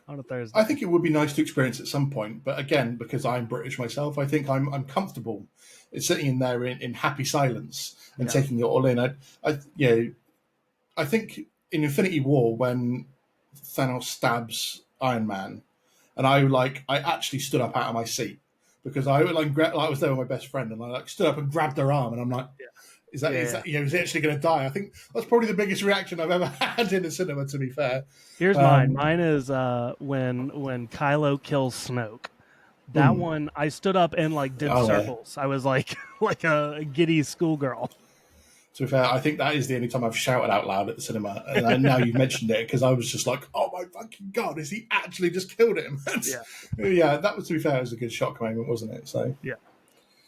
On a Thursday. I think it would be nice to experience at some point, but again, because I'm British myself, I think I'm comfortable sitting in there in happy silence and taking it all in. I think in Infinity War, when Thanos stabs Iron Man, and I actually stood up out of my seat, because I was there with my best friend, and I stood up and grabbed her arm, and I'm like, is he actually going to die? I think that's probably the biggest reaction I've ever had in a cinema, to be fair. Here's mine. Mine is when Kylo kills Snoke. That one, I stood up and did circles. Yeah. I was like a giddy schoolgirl. To be fair, I think that is the only time I've shouted out loud at the cinema. And now you've mentioned it, because I was just like, oh my fucking God, has he actually just killed him? Yeah, that was, to be fair, was a good shock moment, wasn't it? So yeah,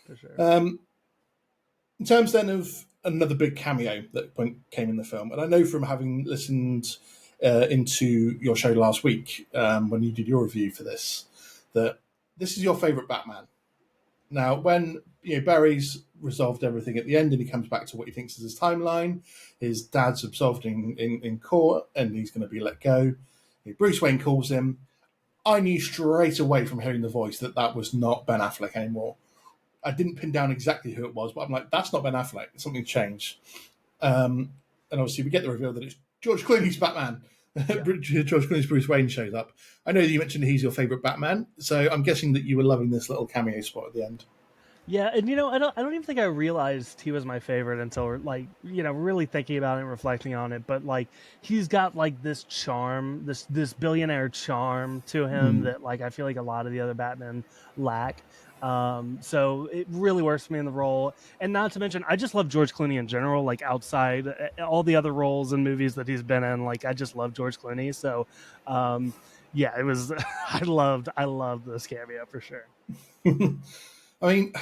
for sure. In terms then of another big cameo that came in the film, and I know from having listened into your show last week when you did your review for this, that this is your favourite Batman. Now, when Barry's resolved everything at the end and he comes back to what he thinks is his timeline, his dad's absolved in court and he's going to be let go. Bruce Wayne calls him. I knew straight away from hearing the voice that was not Ben Affleck anymore. I didn't pin down exactly who it was, but I'm like, that's not Ben Affleck. Something changed. And obviously we get the reveal that it's George Clooney's Batman. Yeah. George Clooney's Bruce Wayne shows up. I know that you mentioned he's your favourite Batman, so I'm guessing that you were loving this little cameo spot at the end. Yeah, and I don't even think I realized he was my favorite until like really thinking about it and reflecting on it. But like he's got like this charm, this billionaire charm to him Mm. that like I feel like a lot of the other Batmen lack. So it really works for me in the role, and not to mention I just love George Clooney in general. Like outside all the other roles and movies that he's been in, like I just love George Clooney. So um, yeah, it was I loved this cameo for sure. I mean,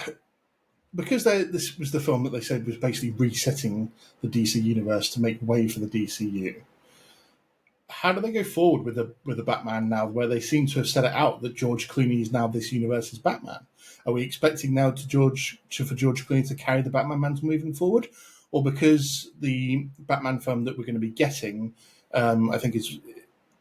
because this was the film that they said was basically resetting the DC universe to make way for the DCU. How do they go forward with the Batman now, where they seem to have set it out that George Clooney is now this universe's Batman? Are we expecting now for George Clooney to carry the Batman mantle moving forward, or because the Batman film that we're going to be getting, I think is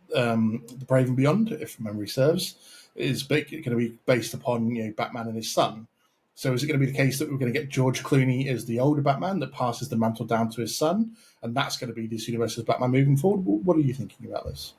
the Brave and Beyond, if memory serves, is going to be based upon Batman and his son. So is it going to be the case that we're going to get George Clooney as the older Batman that passes the mantle down to his son, and that's going to be this universe's Batman moving forward? What are you thinking about this?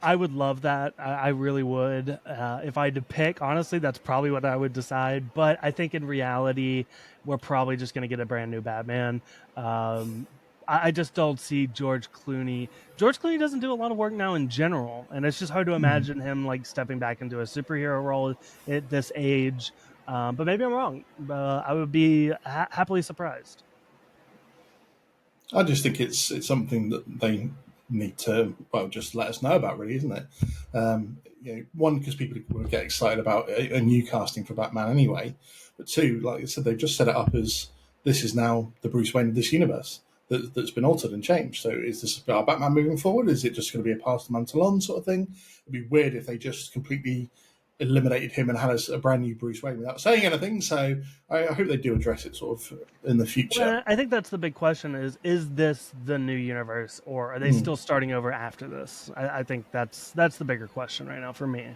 I would love that. I really would. If I had to pick, honestly, that's probably what I would decide. But I think in reality, we're probably just going to get a brand new Batman. Um, I just don't see George Clooney. George Clooney doesn't do a lot of work now in general, and it's just hard to imagine him like stepping back into a superhero role at this age. But maybe I'm wrong. I would be happily surprised. I just think it's something that they need to just let us know about, really, isn't it? One, because people will get excited about a new casting for Batman anyway, but two, like I said, they've just set it up as this is now the Bruce Wayne of this universe that's been altered and changed. So is this our Batman moving forward? Is it just going to be a pass the mantle on sort of thing? It'd be weird if they just completely eliminated him and had a brand new Bruce Wayne without saying anything. So I hope they do address it sort of in the future. Well, I think that's the big question: is this the new universe, or are they still starting over after this? I think that's the bigger question right now for me.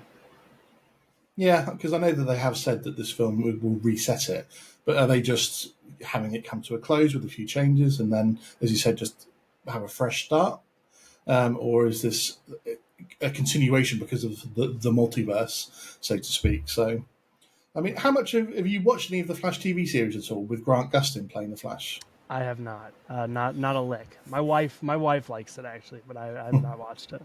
Yeah, because I know that they have said that this film will reset it, but are they just having it come to a close with a few changes and then, as you said, just have a fresh start? Or is this a continuation because of the multiverse, so to speak? So, I mean, how much have you watched any of the Flash TV series at all with Grant Gustin playing the Flash? I have not, not a lick. My wife likes it actually, but I've not watched it.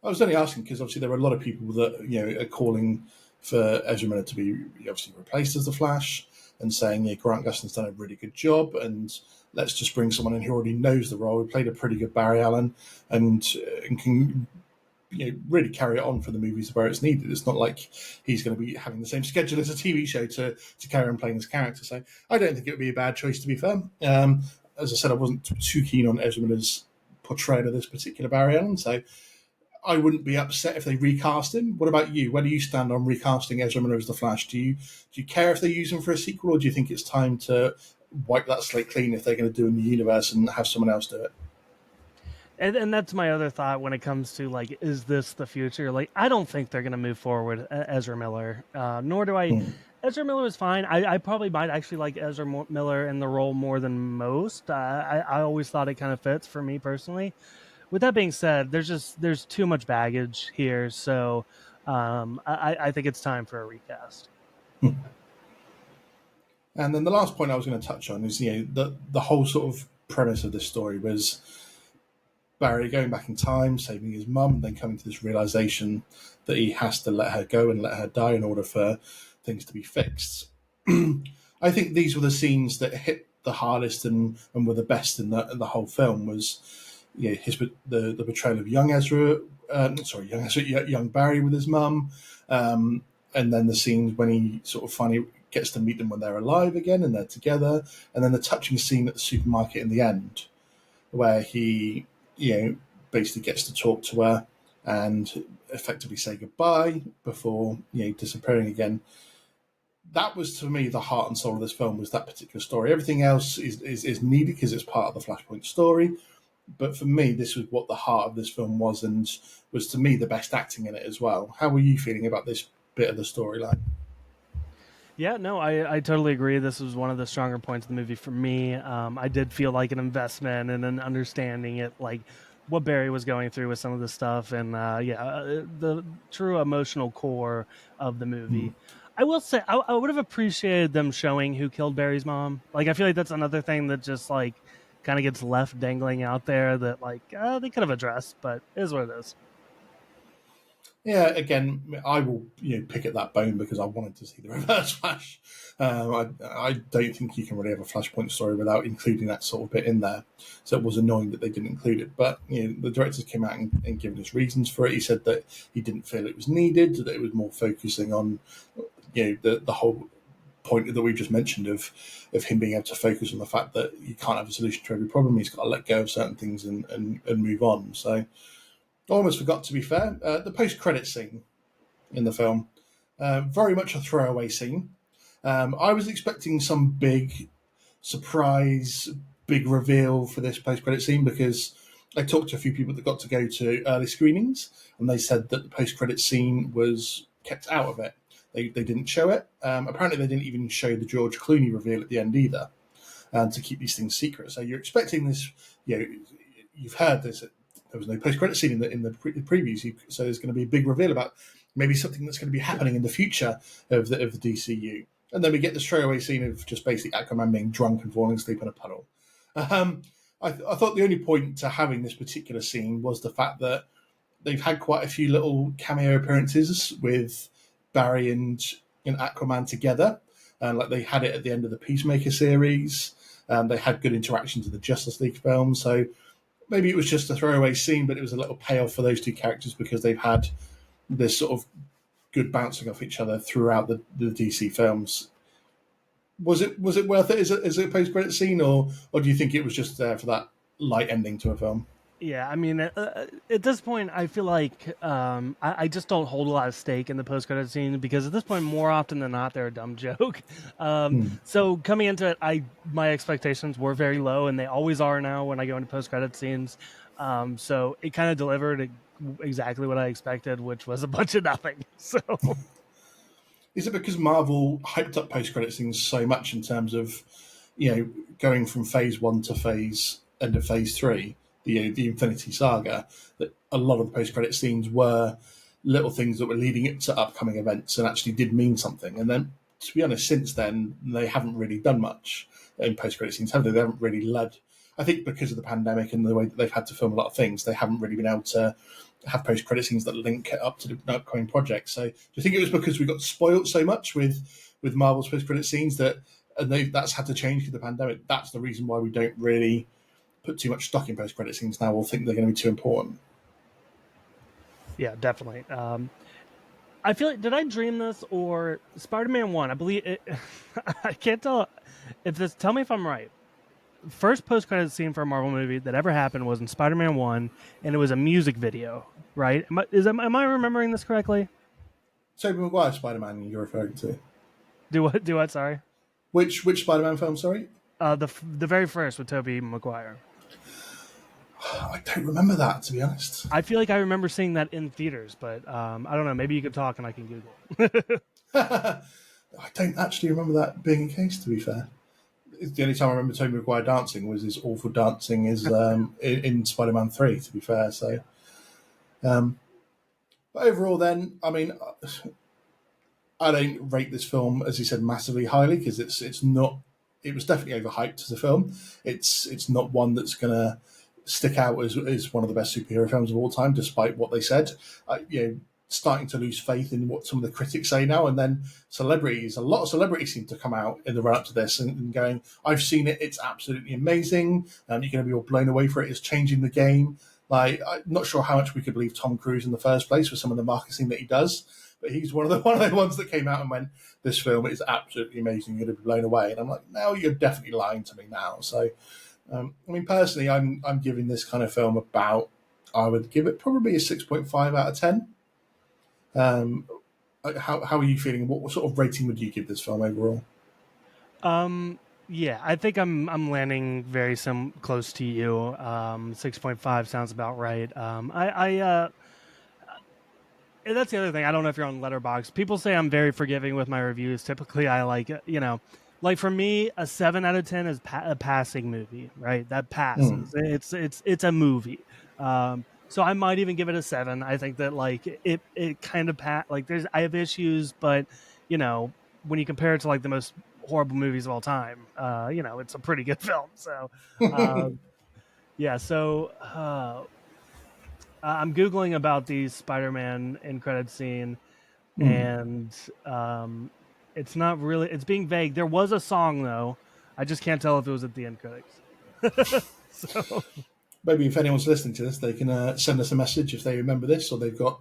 I was only asking because obviously there are a lot of people that are calling for Ezra Miller to be obviously replaced as the Flash and saying Grant Gustin's done a really good job and let's just bring someone in who already knows the role. He played a pretty good Barry Allen and can really carry it on for the movies where it's needed. It's not like he's going to be having the same schedule as a TV show to carry on playing this character. So I don't think it would be a bad choice, to be fair. As I said, I wasn't too keen on Ezra Miller's portrayal of this particular Barry Allen, so I wouldn't be upset if they recast him. What about you? Where do you stand on recasting Ezra Miller as the Flash? Do you care if they use him for a sequel, or do you think it's time to wipe that slate clean if they're going to do it in the universe and have someone else do it? And that's my other thought when it comes to like, is this the future? Like, I don't think they're going to move forward Ezra Miller. Nor do I. Hmm. Ezra Miller is fine. I probably might actually like Ezra Miller in the role more than most. I always thought it kind of fits for me personally. With that being said, there's too much baggage here, so I think it's time for a recast. And then the last point I was going to touch on is the whole sort of premise of this story was Barry going back in time, saving his mum, and then coming to this realization that he has to let her go and let her die in order for things to be fixed. I think these were the scenes that hit the hardest and were the best in the whole film. Was the betrayal of young Ezra, young Barry with his mum, and then the scenes when he sort of finally gets to meet them when they're alive again and they're together, and then the touching scene at the supermarket in the end where he basically gets to talk to her and effectively say goodbye before disappearing again. That was to me the heart and soul of this film, was that particular story. Everything else is needed because it's part of the Flashpoint story, but for me this was what the heart of this film was, and was to me the best acting in it as well. How were you feeling about this bit of the storyline? Yeah, no, I totally agree. This was one of the stronger points of the movie for me. I did feel like an investment and an understanding it, like what Barry was going through with some of the stuff, and the true emotional core of the movie. I will say I would have appreciated them showing who killed Barry's mom. Like I feel like that's another thing that just like kind of gets left dangling out there that like they could have addressed, but it is what it is. Yeah, again, I will pick at that bone because I wanted to see the Reverse Flash. I don't think you can really have a Flashpoint story without including that sort of bit in there. So it was annoying that they didn't include it. But the directors came out and given us reasons for it. He said that he didn't feel it was needed, that it was more focusing on the whole point that we just mentioned of him being able to focus on the fact that you can't have a solution to every problem. He's got to let go of certain things and move on. So I almost forgot, to be fair, the post-credit scene in the film. Very much a throwaway scene. I was expecting some big surprise, big reveal for this post-credit scene because I talked to a few people that got to go to early screenings and they said that the post-credit scene was kept out of it. They didn't show it. Apparently, they didn't even show the George Clooney reveal at the end either, to keep these things secret. So you're expecting this. You've heard this. There was no post-credit scene in the previews, so there's going to be a big reveal about maybe something that's going to be happening in the future of the DCU. And then we get the throwaway scene of just basically Aquaman being drunk and falling asleep in a puddle. I thought the only point to having this particular scene was the fact that they've had quite a few little cameo appearances with Barry and Aquaman together. Like they had it at the end of the Peacemaker series. They had good interactions in the Justice League film. So maybe it was just a throwaway scene, but it was a little payoff for those two characters because they've had this sort of good bouncing off each other throughout the DC films. Was it worth it? Is it a post credit scene, or do you think it was just there for that light ending to a film? Yeah, I mean, at this point, I feel like I just don't hold a lot of stake in the post-credit scene because at this point, more often than not, they're a dumb joke. So coming into it, my expectations were very low, and they always are now when I go into post-credit scenes. So it kind of delivered exactly what I expected, which was a bunch of nothing. So Is it because Marvel hyped up post credit scenes so much in terms of going from phase one to phase end of phase three, the Infinity Saga, that a lot of the post credit scenes were little things that were leading it to upcoming events and actually did mean something. And then, to be honest, since then they haven't really done much in post credit scenes, have they? They haven't really led. I think because of the pandemic and the way that they've had to film a lot of things, they haven't really been able to have post credit scenes that link it up to the upcoming projects. So do you think it was because we got spoilt so much with Marvel's post credit scenes that's had to change through the pandemic? That's the reason why we don't really put too much stock in post credit scenes now. We'll think they're going to be too important. yeah, definitely. I feel like, did I dream this or Spider-Man 1? I believe it. I can't tell if this. Tell me if I'm right. First post-credit scene for a Marvel movie that ever happened was in Spider-Man 1, and it was a music video, right? Am I remembering this correctly? Tobey Maguire Spider Man you're referring to? Do what? Sorry. Which Spider Man film? Sorry, The very first with Tobey Maguire. I don't remember that, to be honest. I feel like I remember seeing that in theaters, but I don't know. Maybe you could talk and I can Google. I don't actually remember that being a case, to be fair. The only time I remember Tobey Maguire dancing was his awful dancing in Spider-Man 3, to be fair. So, but overall then, I mean, I don't rate this film, as you said, massively highly because it's not. It was definitely overhyped as a film. It's not one that's going to stick out as one of the best superhero films of all time, despite what they said. Starting to lose faith in what some of the critics say now, and then a lot of celebrities seem to come out in the run up to this and going, "I've seen it; it's absolutely amazing. You're going to be all blown away for it. It's changing the game." Like, I'm not sure how much we could believe Tom Cruise in the first place with some of the marketing that he does, but he's one of the ones that came out and went, "This film is absolutely amazing. You're going to be blown away." And I'm like, "No, you're definitely lying to me now." So, I mean, personally, I'm giving this kind of film I would give it probably a 6.5 out of 10. How are you feeling? What sort of rating would you give this film overall? Yeah, I think I'm landing very close to you. 6.5 sounds about right. And that's the other thing. I don't know if you're on Letterboxd. People say I'm very forgiving with my reviews. Typically, I like for me, a 7 out of 10 is a passing movie, right? That passes. It's a movie. So I might even give it a 7. I think that like it kind of like I have issues, but you know, when you compare it to like the most horrible movies of all time, you know, it's a pretty good film. So, uh, yeah. So I'm googling about the Spider-Man in credit scene, Hmm. and um, it's not really. It's being vague. There was a song though. I just can't tell if it was at the end credits. So Maybe if anyone's listening to this, they can send us a message if they remember this or they've got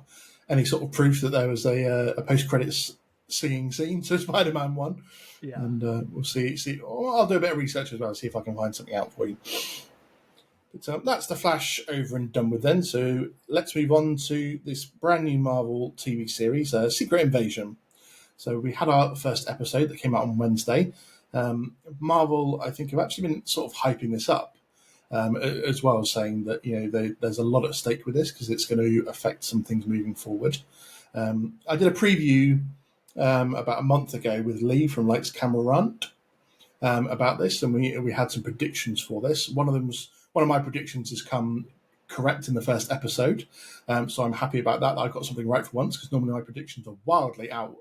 any sort of proof that there was a post credits singing scene to Spider-Man One, yeah. and we'll see. I'll do a bit of research as well, see if I can find something out for you. But that's the Flash over and done with then. So let's move on to this brand new Marvel TV series, Secret Invasion. So we had our first episode that came out on Wednesday. Marvel, I think, have actually been sort of hyping this up, as well as saying that there's a lot at stake with this because it's going to affect some things moving forward. I did a preview about a month ago with Lee from Lights Camera Run about this, and we had some predictions for this. One of my predictions has come correct in the first episode, so I'm happy about that. I got something right for once because normally my predictions are wildly out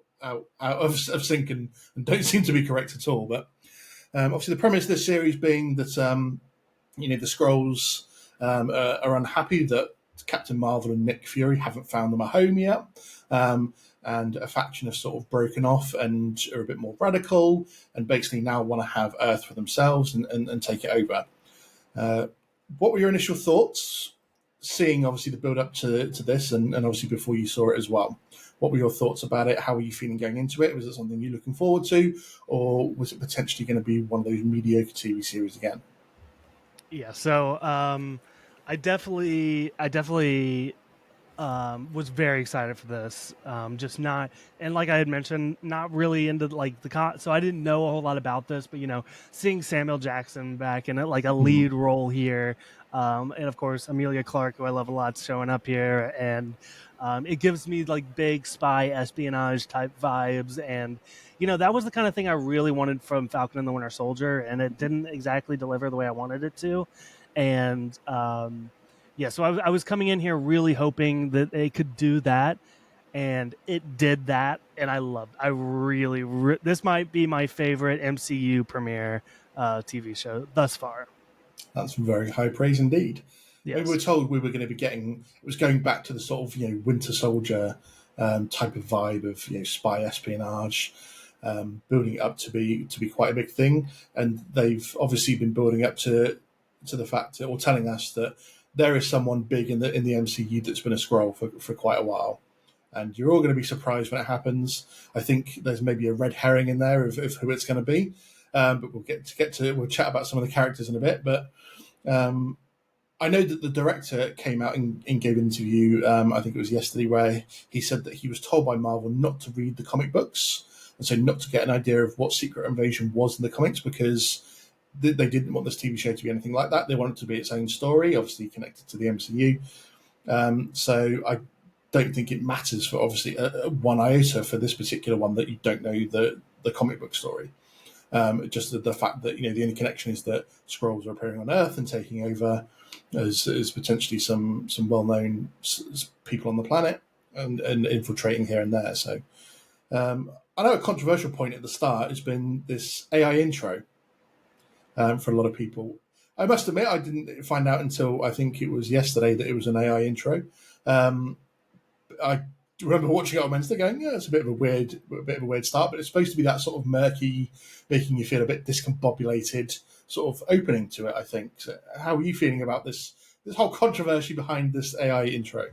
of sync and don't seem to be correct at all. But obviously, the premise of this series being that the Skrulls are unhappy that Captain Marvel and Nick Fury haven't found them a home yet. And a faction have sort of broken off and are a bit more radical and basically now want to have Earth for themselves and take it over. Uh, what were your initial thoughts, seeing obviously the build up to this and obviously before you saw it as well? What were your thoughts about it? How were you feeling going into it? Was it something you're looking forward to, or was it potentially going to be one of those mediocre TV series again? Yeah. So I definitely was very excited for this. Just not, and like I had mentioned, not really into like so I didn't know a whole lot about this, but seeing Samuel Jackson back in it, like a Hmm. lead role here, and of course Amelia Clark, who I love a lot, showing up here, and it gives me like big spy espionage type vibes, and that was the kind of thing I really wanted from Falcon and the Winter Soldier, and it didn't exactly deliver the way I wanted it to, and yeah, so I was coming in here really hoping that they could do that, and it did that, and I loved. I really, this might be my favorite MCU premiere TV show thus far. That's very high praise indeed. We were Yes. told we were going to be getting, it was going back to the sort of Winter Soldier type of vibe of spy espionage, building it up to be quite a big thing, and they've obviously been building up to the fact or telling us that there is someone big in the MCU that's been a scroll for quite a while. And you're all going to be surprised when it happens. I think there's maybe a red herring in there of who it's going to be, but we'll chat about some of the characters in a bit. But um, I know that the director came out and gave an interview. I think it was yesterday, where he said that he was told by Marvel not to read the comic books, and so not to get an idea of what Secret Invasion was in the comics because they didn't want this TV show to be anything like that. They wanted it to be its own story, obviously connected to the MCU. So I don't think it matters for obviously one iota for this particular one that you don't know the comic book story. Just the fact that the only connection is that Skrulls are appearing on Earth and taking over as potentially some well known people on the planet and infiltrating here and there. So I know a controversial point at the start has been this AI intro for a lot of people. I must admit, I didn't find out until I think it was yesterday that it was an AI intro. Um, I remember watching it on Wednesday, going, "Yeah, it's a bit of a weird start," but it's supposed to be that sort of murky, making you feel a bit discombobulated sort of opening to it. I think. So how are you feeling about this whole controversy behind this AI intro?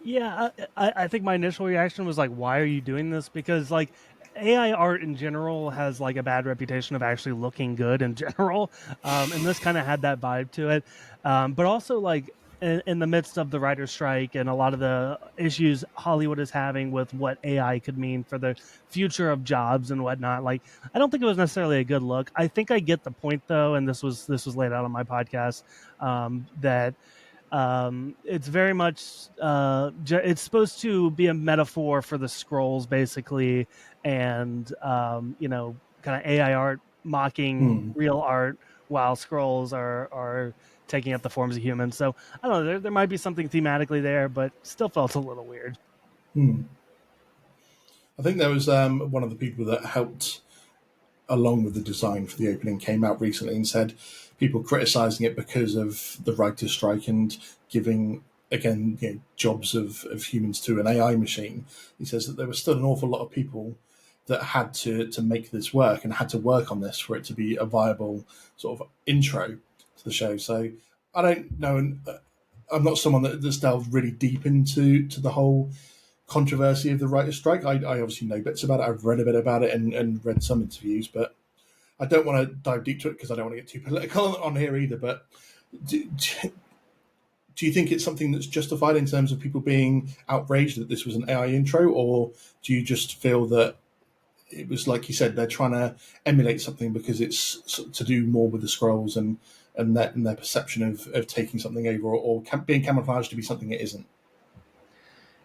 Yeah, I think my initial reaction was like, "Why are you doing this?" Because like AI art in general has like a bad reputation of actually looking good in general, and this kind of had that vibe to it. But also like in the midst of the writer's strike and a lot of the issues Hollywood is having with what AI could mean for the future of jobs and whatnot, like I don't think it was necessarily a good look. I think I get the point though, and this was laid out on my podcast, that it's very much it's supposed to be a metaphor for the scrolls basically, and kind of AI art mocking Hmm. real art while scrolls are taking up the forms of humans. So I don't know, there might be something thematically there, but still felt a little weird. Hmm. I think there was one of the people that helped along with the design for the opening came out recently and said people criticizing it because of the writer's strike and giving again jobs of humans to an AI machine. He says that there was still an awful lot of people that had to make this work and had to work on this for it to be a viable sort of intro to the show. So I don't know, and I'm not someone that's delved really deep into the whole controversy of the writer's strike. I obviously know bits about it. I've read a bit about it and read some interviews, but I don't want to dive deep to it because I don't want to get too political on here either. But do you think it's something that's justified in terms of people being outraged that this was an AI intro, or do you just feel that it was like you said they're trying to emulate something because it's to do more with the scrolls and their perception of taking something over or being camouflaged to be something it isn't?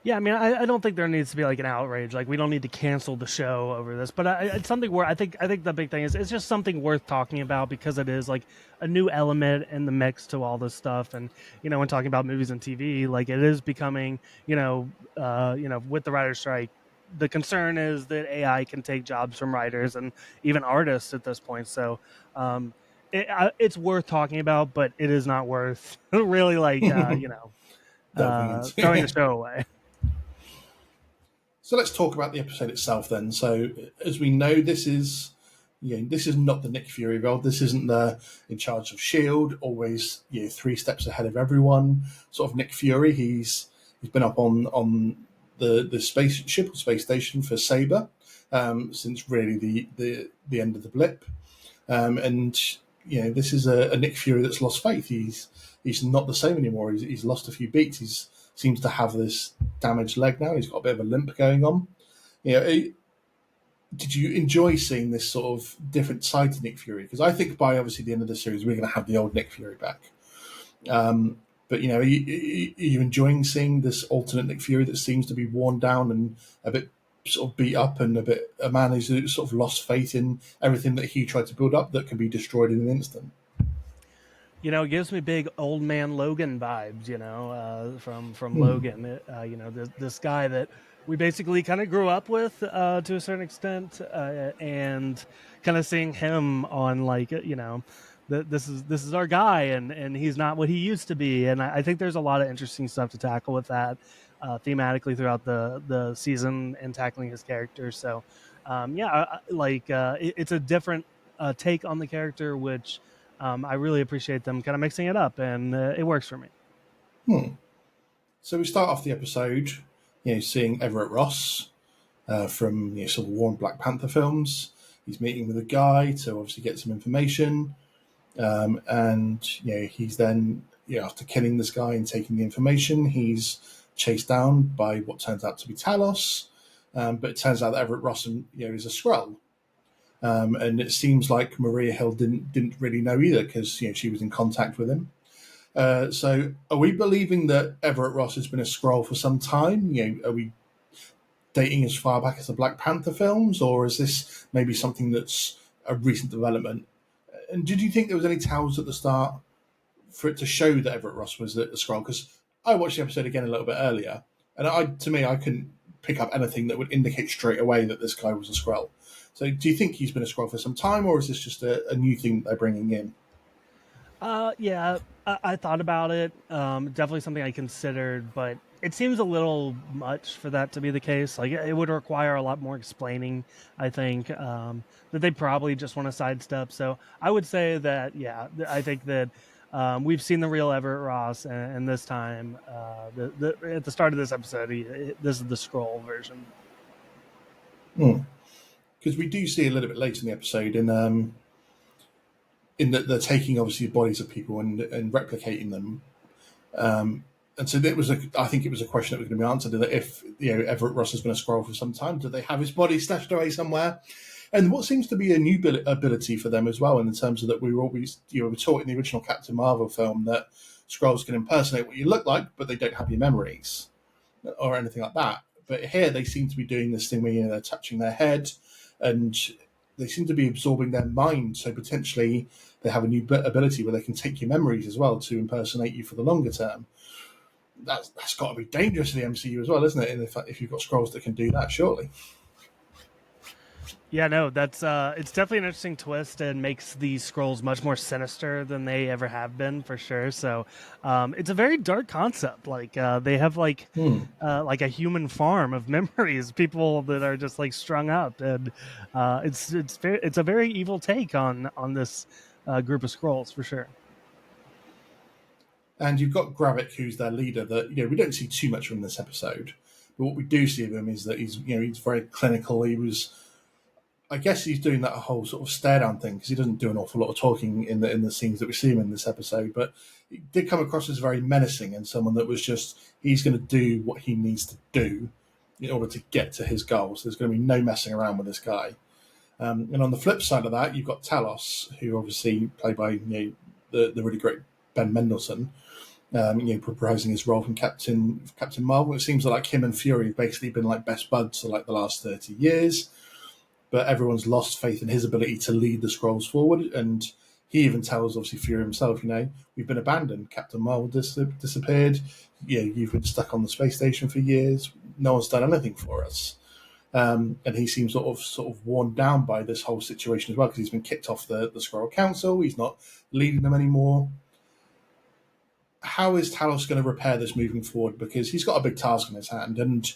Yeah, I mean, I don't think there needs to be like an outrage. Like, we don't need to cancel the show over this. But it's something where I think the big thing is it's just something worth talking about because it is like a new element in the mix to all this stuff. And when talking about movies and TV, like it is becoming, with the writer's strike, the concern is that AI can take jobs from writers and even artists at this point. So, it's worth talking about, but it is not worth really like Delving into throwing the it. show away. So let's talk about the episode itself then. So as we know, this is not the Nick Fury role. This isn't the in charge of Shield, always 3 steps ahead of everyone. Sort of Nick Fury. He's been up on the spaceship or space station for Saber since really the end of the blip. And this is a Nick Fury that's lost faith. He's not the same anymore. He's lost a few beats. He's seems to have this damaged leg now. He's got a bit of a limp going on. Did you enjoy seeing this sort of different side to Nick Fury? Because I think by obviously the end of the series, we're going to have the old Nick Fury back. But are you enjoying seeing this alternate Nick Fury that seems to be worn down and a bit sort of beat up and a man who's sort of lost faith in everything that he tried to build up that can be destroyed in an instant? It gives me big old man Logan vibes, from Logan. This guy that we basically kind of grew up with to a certain extent, and kind of seeing him on like this is our guy, and he's not what he used to be, and I think there's a lot of interesting stuff to tackle with that thematically throughout the season and tackling his character. So, it's a different take on the character, which. I really appreciate them kind of mixing it up, and it works for me. So we start off the episode, seeing Everett Ross from Civil War and Black Panther films. He's meeting with a guy to obviously get some information, and he's then after killing this guy and taking the information, he's chased down by what turns out to be Talos. But it turns out that Everett Ross is a Skrull. And it seems like Maria Hill didn't really know either because she was in contact with him. So are we believing that Everett Ross has been a Skrull for some time? Are we dating as far back as the Black Panther films, or is this maybe something that's a recent development? And did you think there was any tells at the start for it to show that Everett Ross was a Skrull? Because I watched the episode again a little bit earlier, and I couldn't pick up anything that would indicate straight away that this guy was a Skrull. So do you think he's been a Skrull for some time, or is this just a new thing that they're bringing in? Yeah, I thought about it. Definitely something I considered, but it seems a little much for that to be the case. Like, it would require a lot more explaining, I think, that they probably just want to sidestep. So I would say that, yeah, I think that we've seen the real Everett Ross, and this time, at the start of this episode, this is the Skrull version. Because we do see a little bit later in the episode in that they're taking obviously the bodies of people and replicating them. And so I think it was a question that was going to be answered, that if Everett Ross has been a Skrull for some time, do they have his body stashed away somewhere? And what seems to be a new ability for them as well, in terms of that we were always we were taught in the original Captain Marvel film that Skrulls can impersonate what you look like, but they don't have your memories or anything like that. But here they seem to be doing this thing where they're touching their head, and they seem to be absorbing their mind. So potentially they have a new ability where they can take your memories as well to impersonate you for the longer term. That's got to be dangerous for the MCU as well, isn't it? And if you've got Skrulls that can do that, surely. Yeah, no, that's it's definitely an interesting twist and makes these scrolls much more sinister than they ever have been for sure. So, it's a very dark concept. Like they have like a human farm of memories, people that are just like strung up, and it's a very evil take on this group of scrolls for sure. And you've got Gravik, who's their leader. That we don't see too much of in this episode, but what we do see of him is that he's very clinical. I guess he's doing that whole sort of stare down thing because he doesn't do an awful lot of talking in the scenes that we see him in this episode. But he did come across as very menacing and someone that was just he's going to do what he needs to do in order to get to his goals. There's going to be no messing around with this guy. And on the flip side of that, you've got Talos, who obviously played by the really great Ben Mendelsohn, reprising his role from Captain Marvel. It seems like him and Fury have basically been like best buds for like the last 30 years, but everyone's lost faith in his ability to lead the Skrulls forward. And he even tells, obviously, Fury himself, we've been abandoned. Captain Marvel disappeared. You've been stuck on the space station for years. No one's done anything for us. And he seems sort of worn down by this whole situation as well because he's been kicked off the Skrull Council. He's not leading them anymore. How is Talos going to repair this moving forward? Because he's got a big task on his hand, and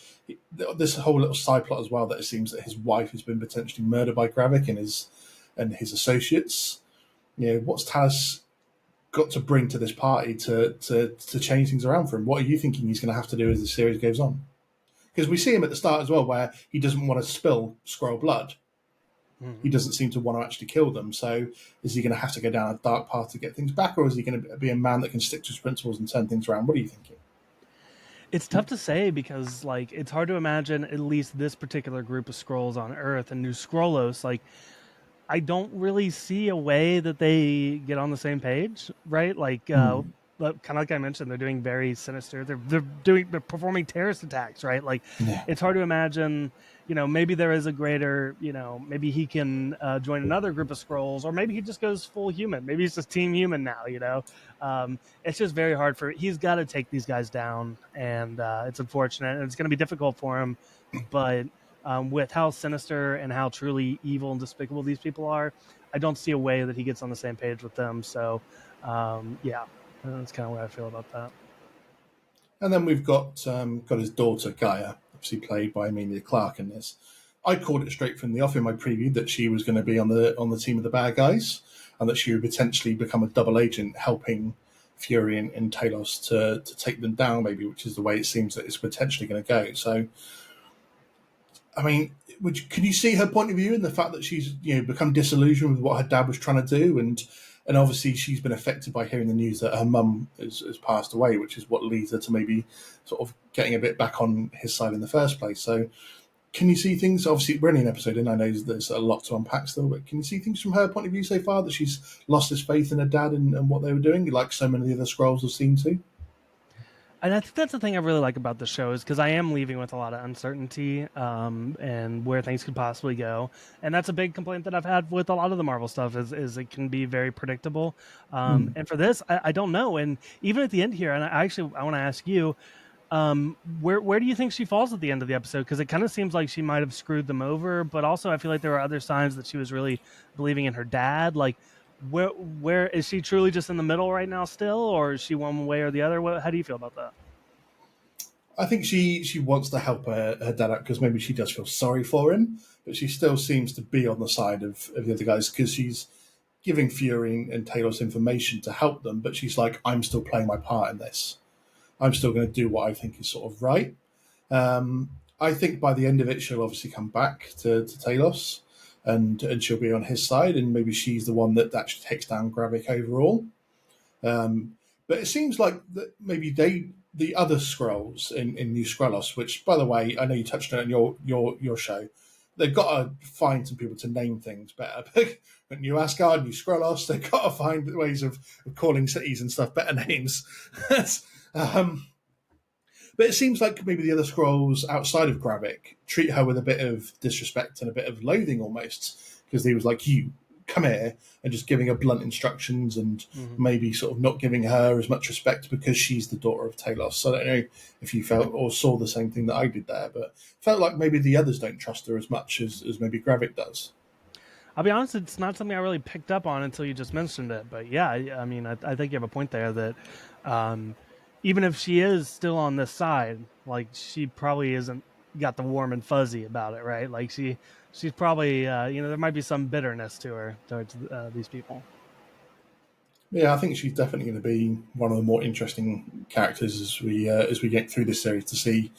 this whole little side plot as well that it seems that his wife has been potentially murdered by Gravik and his associates. What's Talos got to bring to this party to change things around for him? What are you thinking he's going to have to do as the series goes on? Because we see him at the start as well, where he doesn't want to spill Skrull blood. He doesn't seem to want to actually kill them. So is he going to have to go down a dark path to get things back, or is he going to be a man that can stick to his principles and turn things around? What are you thinking? It's tough to say because like it's hard to imagine at least this particular group of scrolls on Earth and New Skrullos. Like I don't really see a way that they get on the same page, right? Like kind of like I mentioned, they're doing very sinister. They're performing terrorist attacks, right? Like Yeah. it's hard to imagine. Maybe there is a greater. Maybe he can join another group of scrolls, or maybe he just goes full human. Maybe he's just team human now. It's just very hard for. He's got to take these guys down, and it's unfortunate, and it's going to be difficult for him. But with how sinister and how truly evil and despicable these people are, I don't see a way that he gets on the same page with them. So, yeah, that's kind of what I feel about that. And then we've got his daughter Gaia, obviously played by Emilia Clarke in this. I called it straight from the off in my preview that she was going to be on the team of the bad guys, and that she would potentially become a double agent, helping Fury and Talos to take them down, maybe, which is the way it seems that it's potentially going to go. So, I mean, can you see her point of view in the fact that she's become disillusioned with what her dad was trying to do, and obviously she's been affected by hearing the news that her mum has passed away, which is what leads her to maybe sort of getting a bit back on his side in the first place. So can you see things? Obviously, we're only an episode in. I know there's a lot to unpack still, but can you see things from her point of view so far that she's lost his faith in her dad and what they were doing, like so many of the other Skrulls have seemed to? And I think that's the thing I really like about the show is because I am leaving with a lot of uncertainty and where things could possibly go. And that's a big complaint that I've had with a lot of the Marvel stuff is it can be very predictable. And for this, I don't know. And even at the end here, and I want to ask you, where do you think she falls at the end of the episode? Because it kind of seems like she might have screwed them over, but also I feel like there were other signs that she was really believing in her dad. Like, where is she truly just in the middle right now still, or is she one way or the other? How do you feel about that? I think she wants to help her dad out because maybe she does feel sorry for him, but she still seems to be on the side of the other guys because she's giving Fury and Talos information to help them, but she's like, I'm still playing my part in this. I'm still going to do what I think is sort of right. I think by the end of it, she'll obviously come back to Talos and she'll be on his side, and maybe she's the one that actually takes down Gravik overall. But it seems like that maybe the other Skrulls in New Skrullos, which, by the way, I know you touched on it in your show, they've got to find some people to name things better. But New Asgard, New Skrullos, they've got to find ways of calling cities and stuff better names. But it seems like maybe the other Skrulls outside of Gravik treat her with a bit of disrespect and a bit of loathing almost, because he was like, you come here, and just giving her blunt instructions and Mhm. maybe sort of not giving her as much respect because she's the daughter of Talos. So I don't know if you felt or saw the same thing that I did there, but felt like maybe the others don't trust her as much as maybe Gravik does. I'll be honest, it's not something I really picked up on until you just mentioned it. But yeah, I mean, I think you have a point there that um, even if she is still on this side, like she probably isn't got the warm and fuzzy about it, right? Like she's probably there might be some bitterness to her towards these people. Yeah, I think she's definitely going to be one of the more interesting characters as we get through this series to see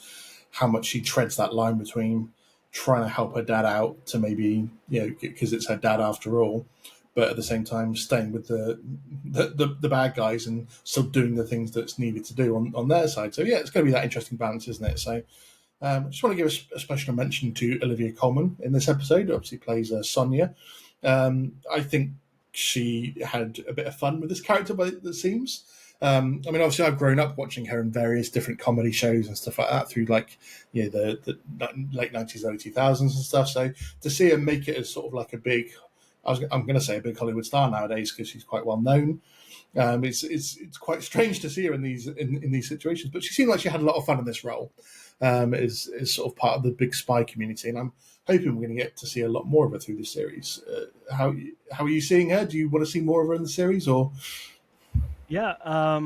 how much she treads that line between trying to help her dad out to maybe because it's her dad after all, but at the same time staying with the bad guys and still doing the things that's needed to do on their side. So yeah, it's going to be that interesting balance, isn't it? So I just want to give a special mention to Olivia Colman in this episode. Obviously plays Sonia. I think she had a bit of fun with this character, but it seems. I mean, obviously, I've grown up watching her in various different comedy shows and stuff like that through, like, the late 90s, early 2000s and stuff. So to see her make it as sort of like a big, I'm going to say a big Hollywood star nowadays because she's quite well known. It's quite strange to see her in these situations, but she seemed like she had a lot of fun in this role. Is sort of part of the big spy community, and I'm hoping we're going to get to see a lot more of her through this series. How are you seeing her? Do you want to see more of her in the series, or? Yeah,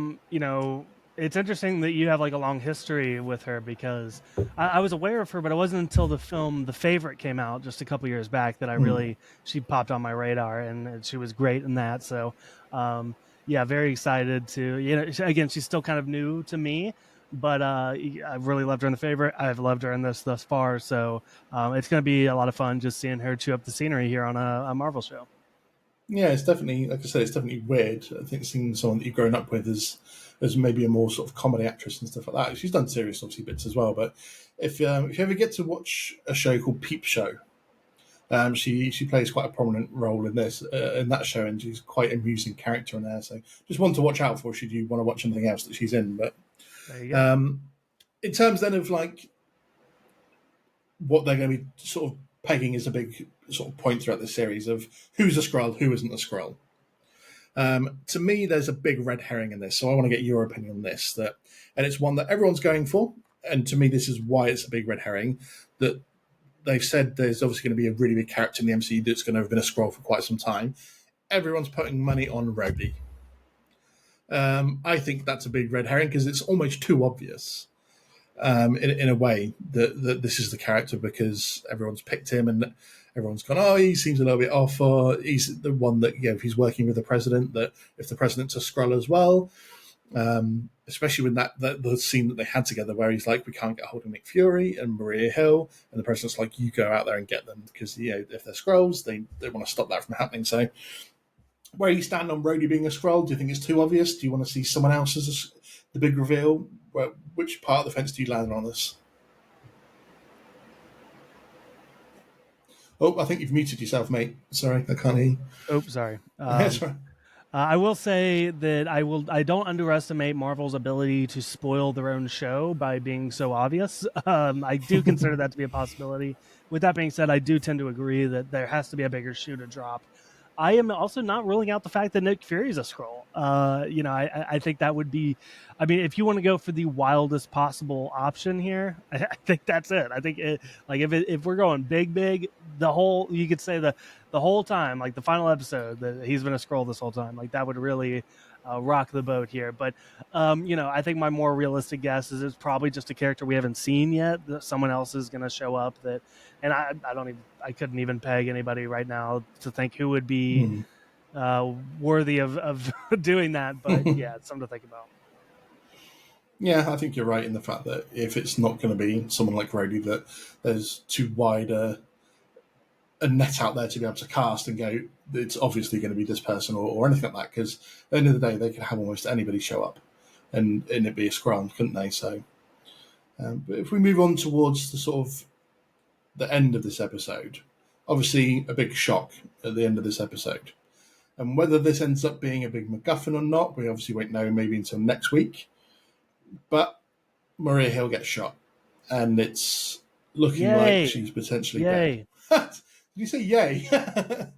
it's interesting that you have like a long history with her because I was aware of her, but it wasn't until the film The Favorite came out just a couple years back that I really she popped on my radar, and she was great in that. So, yeah, very excited to again, she's still kind of new to me, but I've really loved her in The Favorite. I've loved her in this thus far, so it's going to be a lot of fun just seeing her chew up the scenery here on a Marvel show. Yeah, it's definitely, like I said, it's definitely weird. I think seeing someone that you've grown up with as maybe a more sort of comedy actress and stuff like that. She's done serious, obviously, bits as well. But if you ever get to watch a show called Peep Show, she plays quite a prominent role in that show, and she's quite an amusing character in there. So just one to watch out for should you want to watch anything else that she's in. But There you go. in terms then of like what they're going to be sort of pegging as a big sort of point throughout the series of who's a Skrull, who isn't a Skrull. To me, there's a big red herring in this, so I want to get your opinion on this. And it's one that everyone's going for, and to me, this is why it's a big red herring. That they've said there's obviously going to be a really big character in the MCU that's going to have been a Skrull for quite some time. Everyone's putting money on Rhodey. I think that's a big red herring because it's almost too obvious. In a way that this is the character because everyone's picked him and everyone's gone, oh, he seems a little bit off, or he's the one that, if he's working with the president, that if the president's a Skrull as well, especially with the scene that they had together where he's like, we can't get hold of Nick Fury and Maria Hill, and the president's like, you go out there and get them because, if they're Skrulls, they want to stop that from happening. So where you stand on Rhodey being a Skrull, do you think it's too obvious? Do you want to see someone else as the big reveal? Which part of the fence do you land on this? Oh, I think you've muted yourself, mate. Sorry, I can't hear you. Oh, sorry. That's right. I will say that I don't underestimate Marvel's ability to spoil their own show by being so obvious. I do consider that to be a possibility. With that being said, I do tend to agree that there has to be a bigger shoe to drop. I am also not ruling out the fact that Nick Fury is a Skrull. I think that would be. I mean, if you want to go for the wildest possible option here, I think that's it. I think if we're going big, you could say the whole time, like the final episode, that he's been a Skrull this whole time. Like that would really rock the boat here. But I think my more realistic guess is it's probably just a character we haven't seen yet. That someone else is going to show up. And I couldn't even peg anybody right now to think who would be worthy of doing that. But yeah, it's something to think about. Yeah, I think you're right in the fact that if it's not going to be someone like Rhodey, that there's too wide a net out there to be able to cast and go, it's obviously going to be this person or anything like that. Because at the end of the day, they could have almost anybody show up and it be a Skrull, couldn't they? So, but if we move on towards the sort of the end of this episode, obviously a big shock at the end of this episode. And whether this ends up being a big MacGuffin or not, we obviously won't know maybe until next week. But Maria Hill gets shot, and it's looking Yay. like she's potentially Yay. dead. Did you say yay?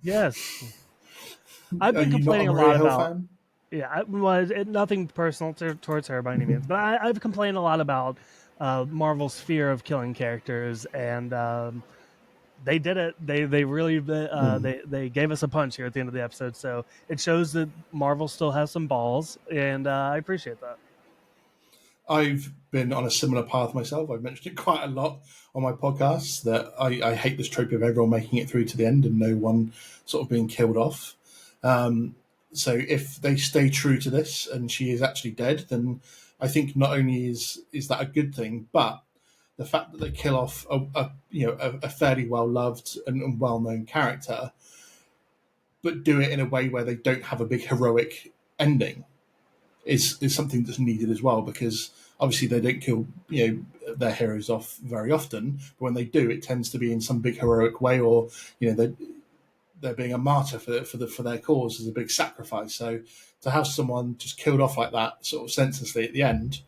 Yes. I've Are been you not a complaining a Maria lot Hill about. fan? Yeah, nothing personal towards her by any means, but I've complained a lot about Marvel's fear of killing characters, and they did it. They really they gave us a punch here at the end of the episode. So it shows that Marvel still has some balls, and I appreciate that. I've been on a similar path myself. I've mentioned it quite a lot on my podcast that I hate this trope of everyone making it through to the end and no one sort of being killed off. Um, so if they stay true to this and she is actually dead, then I think not only is that a good thing, but the fact that they kill off a fairly well loved and well known character, but do it in a way where they don't have a big heroic ending is something that's needed as well, because obviously they don't kill their heroes off very often, but when they do, it tends to be in some big heroic way, or they're being a martyr for their cause as a big sacrifice. So to have someone just killed off like that, sort of senselessly at the end,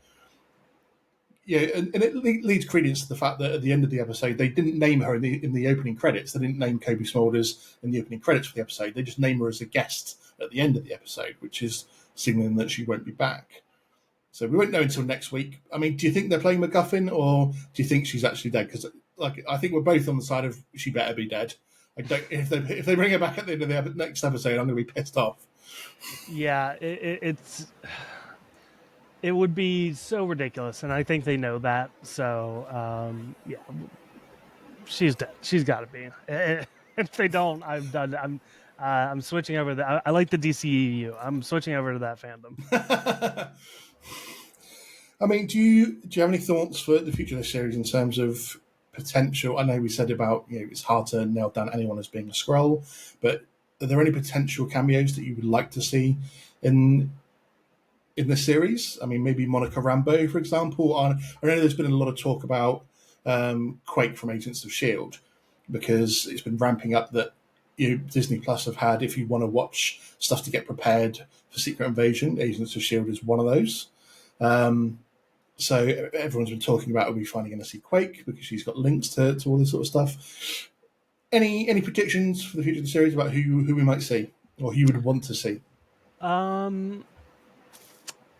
and it leads credence to the fact that at the end of the episode they didn't name her in the opening credits. They didn't name Kobe Smulders in the opening credits for the episode. They just name her as a guest at the end of the episode, which is signaling that she won't be back. So we won't know until next week. I mean, do you think they're playing MacGuffin, or do you think she's actually dead? Because I think we're both on the side of she better be dead. I don't. If they bring her back at the end of the next episode, I'm going to be pissed off. Yeah, it would be so ridiculous, and I think they know that. So yeah, she's dead. She's got to be. If they don't, I'm done. I'm switching over. I like the DCEU. I'm switching over to that fandom. I mean, do you have any thoughts for the future of the series in terms of potential? I know we said about it's hard to nail down anyone as being a Skrull, but are there any potential cameos that you would like to see in the series? I mean, maybe Monica Rambeau, for example. I know there's been a lot of talk about Quake from Agents of Shield, because it's been ramping up that Disney Plus have had. If you want to watch stuff to get prepared for Secret Invasion, Agents of Shield is one of those. So everyone's been talking about, are we finally going to see Quake, because she's got links to all this sort of stuff. Any predictions for the future of the series about who we might see, or who you would want to see? Um,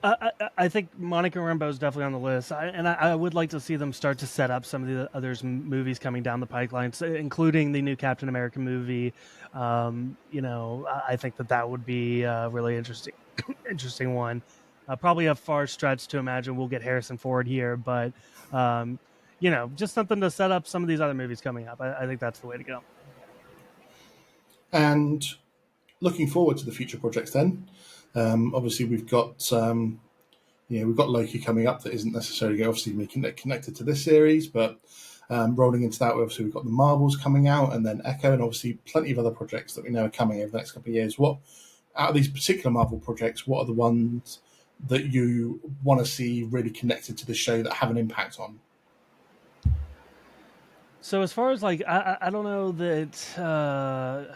I think Monica Rambeau is definitely on the list, I would like to see them start to set up some of the others movies coming down the pipeline, including the new Captain America movie. I think that would be a really interesting one. Probably a far stretch to imagine we'll get Harrison Ford here, but just something to set up some of these other movies coming up. I think that's the way to go. And looking forward to the future projects, then obviously we've got we've got Loki coming up that isn't necessarily obviously connected to this series, but rolling into that, obviously we've got the Marvels coming out, and then Echo, and obviously plenty of other projects that we know are coming over the next couple of years. What out of these particular Marvel projects, what are the ones that you want to see really connected to the show that have an impact on? So as far as I don't know that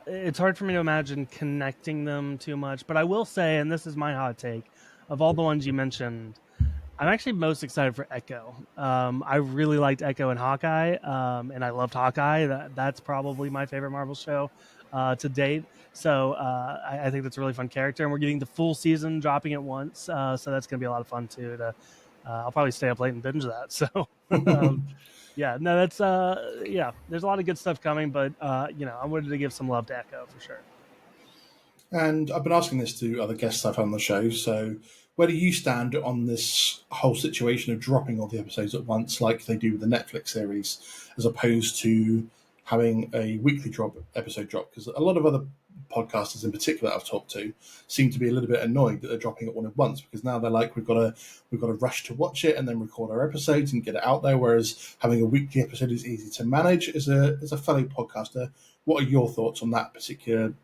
it's hard for me to imagine connecting them too much, but I will say, and this is my hot take, of all the ones you mentioned, I'm actually most excited for Echo. I really liked Echo and Hawkeye, and I loved Hawkeye. That's probably my favorite Marvel show to date. So I think that's a really fun character, and we're getting the full season dropping at once. So that's going to be a lot of fun too. I'll probably stay up late and binge that. So yeah, no, that's there's a lot of good stuff coming, but I wanted to give some love to Echo for sure. And I've been asking this to other guests I've had on the show. So, where do you stand on this whole situation of dropping all the episodes at once, like they do with the Netflix series, as opposed to having a weekly episode drop? Because a lot of other podcasters, in particular, that I've talked to, seem to be a little bit annoyed that they're dropping it all at once, because now they're like, we've got to rush to watch it and then record our episodes and get it out there. Whereas having a weekly episode is easy to manage. As a fellow podcaster, what are your thoughts on that particular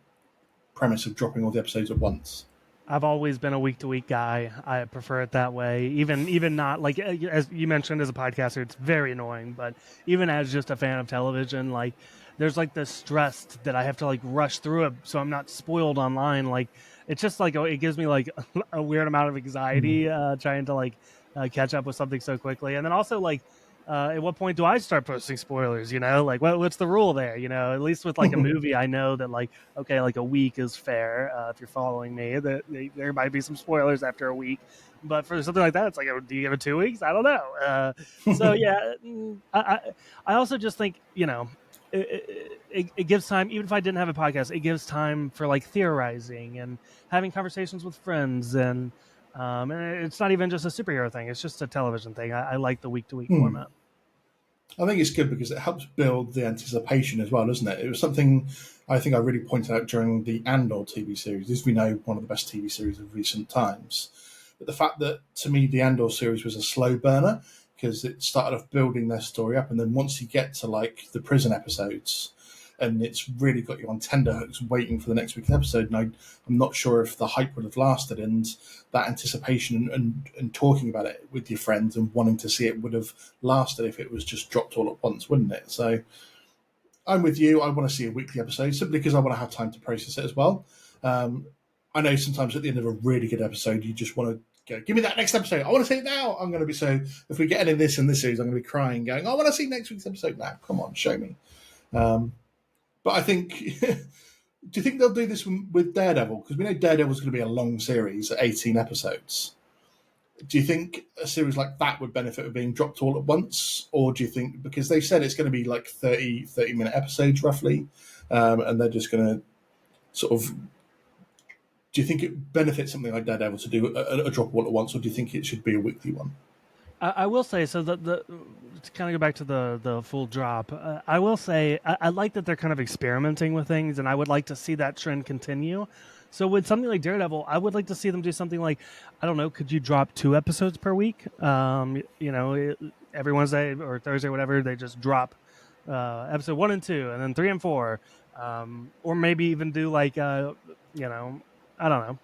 premise of dropping all the episodes at once? I've always been a week to week guy. I prefer it that way. Even not like, as you mentioned, as a podcaster, it's very annoying. But even as just a fan of television, like there's like this stress that I have to like rush through it so I'm not spoiled online. Like it's just like it gives me like a weird amount of anxiety trying to like catch up with something so quickly. And then also like at what point do I start posting spoilers? Like what's the rule there? At least with like a movie, I know that like okay, like a week is fair. If you're following me, that there might be some spoilers after a week. But for something like that, it's like, do you give it 2 weeks? I don't know. So yeah, I also just think it gives time. Even if I didn't have a podcast, it gives time for like theorizing and having conversations with friends and it's not even just a superhero thing; it's just a television thing. I like the week to week Hmm. format. I think it's good because it helps build the anticipation as well, doesn't it? It was something I think I really pointed out during the Andor TV series. As we know, one of the best TV series of recent times. But the fact that, to me, the Andor series was a slow burner because it started off building their story up, and then once you get to like the prison episodes, and it's really got you on tenterhooks waiting for the next week's episode. And I'm not sure if the hype would have lasted, and that anticipation and talking about it with your friends and wanting to see it would have lasted if it was just dropped all at once, wouldn't it? So I'm with you. I want to see a weekly episode simply because I want to have time to process it as well. I know sometimes at the end of a really good episode, you just want to go, give me that next episode. I want to see it now. I'm going to be so, if we get any of this in this series, I'm going to be crying, going, I want to see next week's episode now. Come on, show me. But I think, do you think they'll do this with Daredevil? Because we know Daredevil's going to be a long series, 18 episodes. Do you think a series like that would benefit from being dropped all at once? Or do you think, because they said it's going to be like 30-minute episodes roughly, and they're just going to sort of, do you think it benefits something like Daredevil to do a drop all at once, or do you think it should be a weekly one? I will say so. The to kind of go back to the full drop. I will say I like that they're kind of experimenting with things, and I would like to see that trend continue. So with something like Daredevil, I would like to see them do something like, I don't know, could you drop 2 episodes per week? Every Wednesday or Thursday, or whatever, they just drop episode 1 and 2, and then 3 and 4, or maybe even do like I don't know,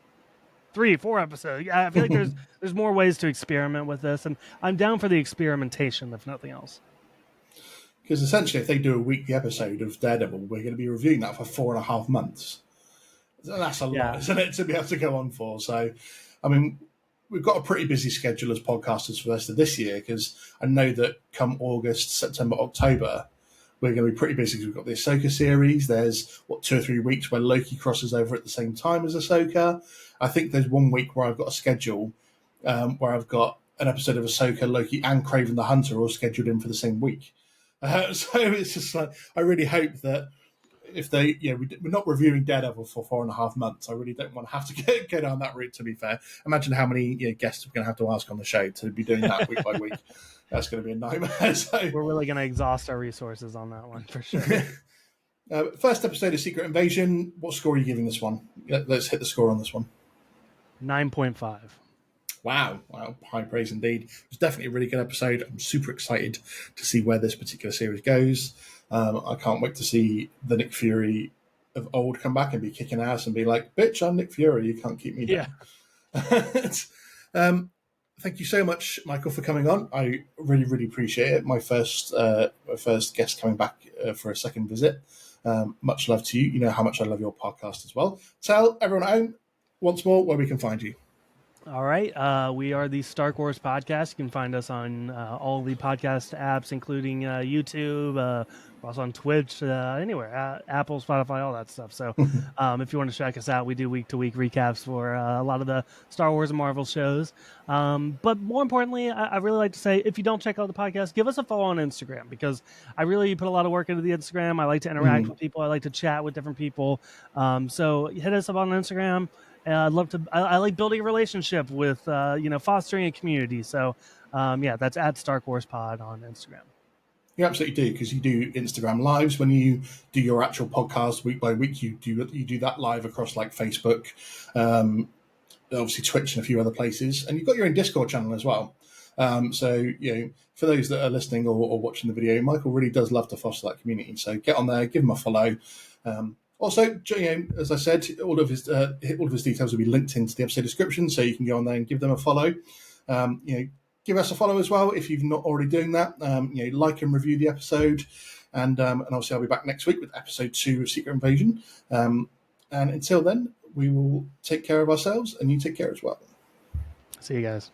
3-4 episodes. Yeah, I feel like there's more ways to experiment with this, and I'm down for the experimentation, if nothing else. Because essentially, if they do a weekly episode of Daredevil, we're going to be reviewing that for 4.5 months. That's a lot, Yeah, isn't it, to be able to go on for? So, I mean, we've got a pretty busy schedule as podcasters for the rest of this year because I know that come August, September, October, we're going to be pretty busy because we've got the Ahsoka series. There's, 2 or 3 weeks where Loki crosses over at the same time as Ahsoka. I think there's 1 week where I've got a schedule where I've got an episode of Ahsoka, Loki, and Kraven the Hunter all scheduled in for the same week. So it's just like, I really hope that if they, we're not reviewing Daredevil for 4.5 months. I really don't want to have to go down that route, to be fair. Imagine how many guests we're going to have to ask on the show to be doing that week by week. That's going to be a nightmare. So we're really going to exhaust our resources on that one for sure. First episode of Secret Invasion. What score are you giving this one? Let's hit the score on this one. 9.5. Wow, high praise indeed. It's definitely a really good episode. I'm super excited to see where this particular series goes. I can't wait to see the Nick Fury of old come back and be kicking ass and be like, bitch, I'm Nick Fury, you can't keep me down. Yeah. Thank you so much, Michael, for coming on. I really, really appreciate it. My first guest coming back for a second visit. Much love to you. You know how much I love your podcast as well. Tell everyone at home once more where we can find you. All right. We are the Star Wars Podcast. You can find us on all the podcast apps, including YouTube. We're also on Twitch, anywhere, Apple, Spotify, all that stuff. So if you want to check us out, we do week-to-week recaps for a lot of the Star Wars and Marvel shows. But more importantly, I really like to say, if you don't check out the podcast, give us a follow on Instagram, because I really put a lot of work into the Instagram. I like to interact with people. I like to chat with different people. So hit us up on Instagram. I'd love to. I like building a relationship with, fostering a community. So, that's at Star Wars Pod on Instagram. You absolutely do, because you do Instagram lives when you do your actual podcast week by week. You do that live across like Facebook, obviously Twitch and a few other places, and you've got your own Discord channel as well. So for those that are listening or watching the video, Michael really does love to foster that community. So get on there, give him a follow. Also, as I said, all of his details will be linked into the episode description, so you can go on there and give them a follow. Give us a follow as well if you've not already doing that. Like and review the episode, and obviously I'll be back next week with episode 2 of Secret Invasion. And until then, we will take care of ourselves, and you take care as well. See you guys.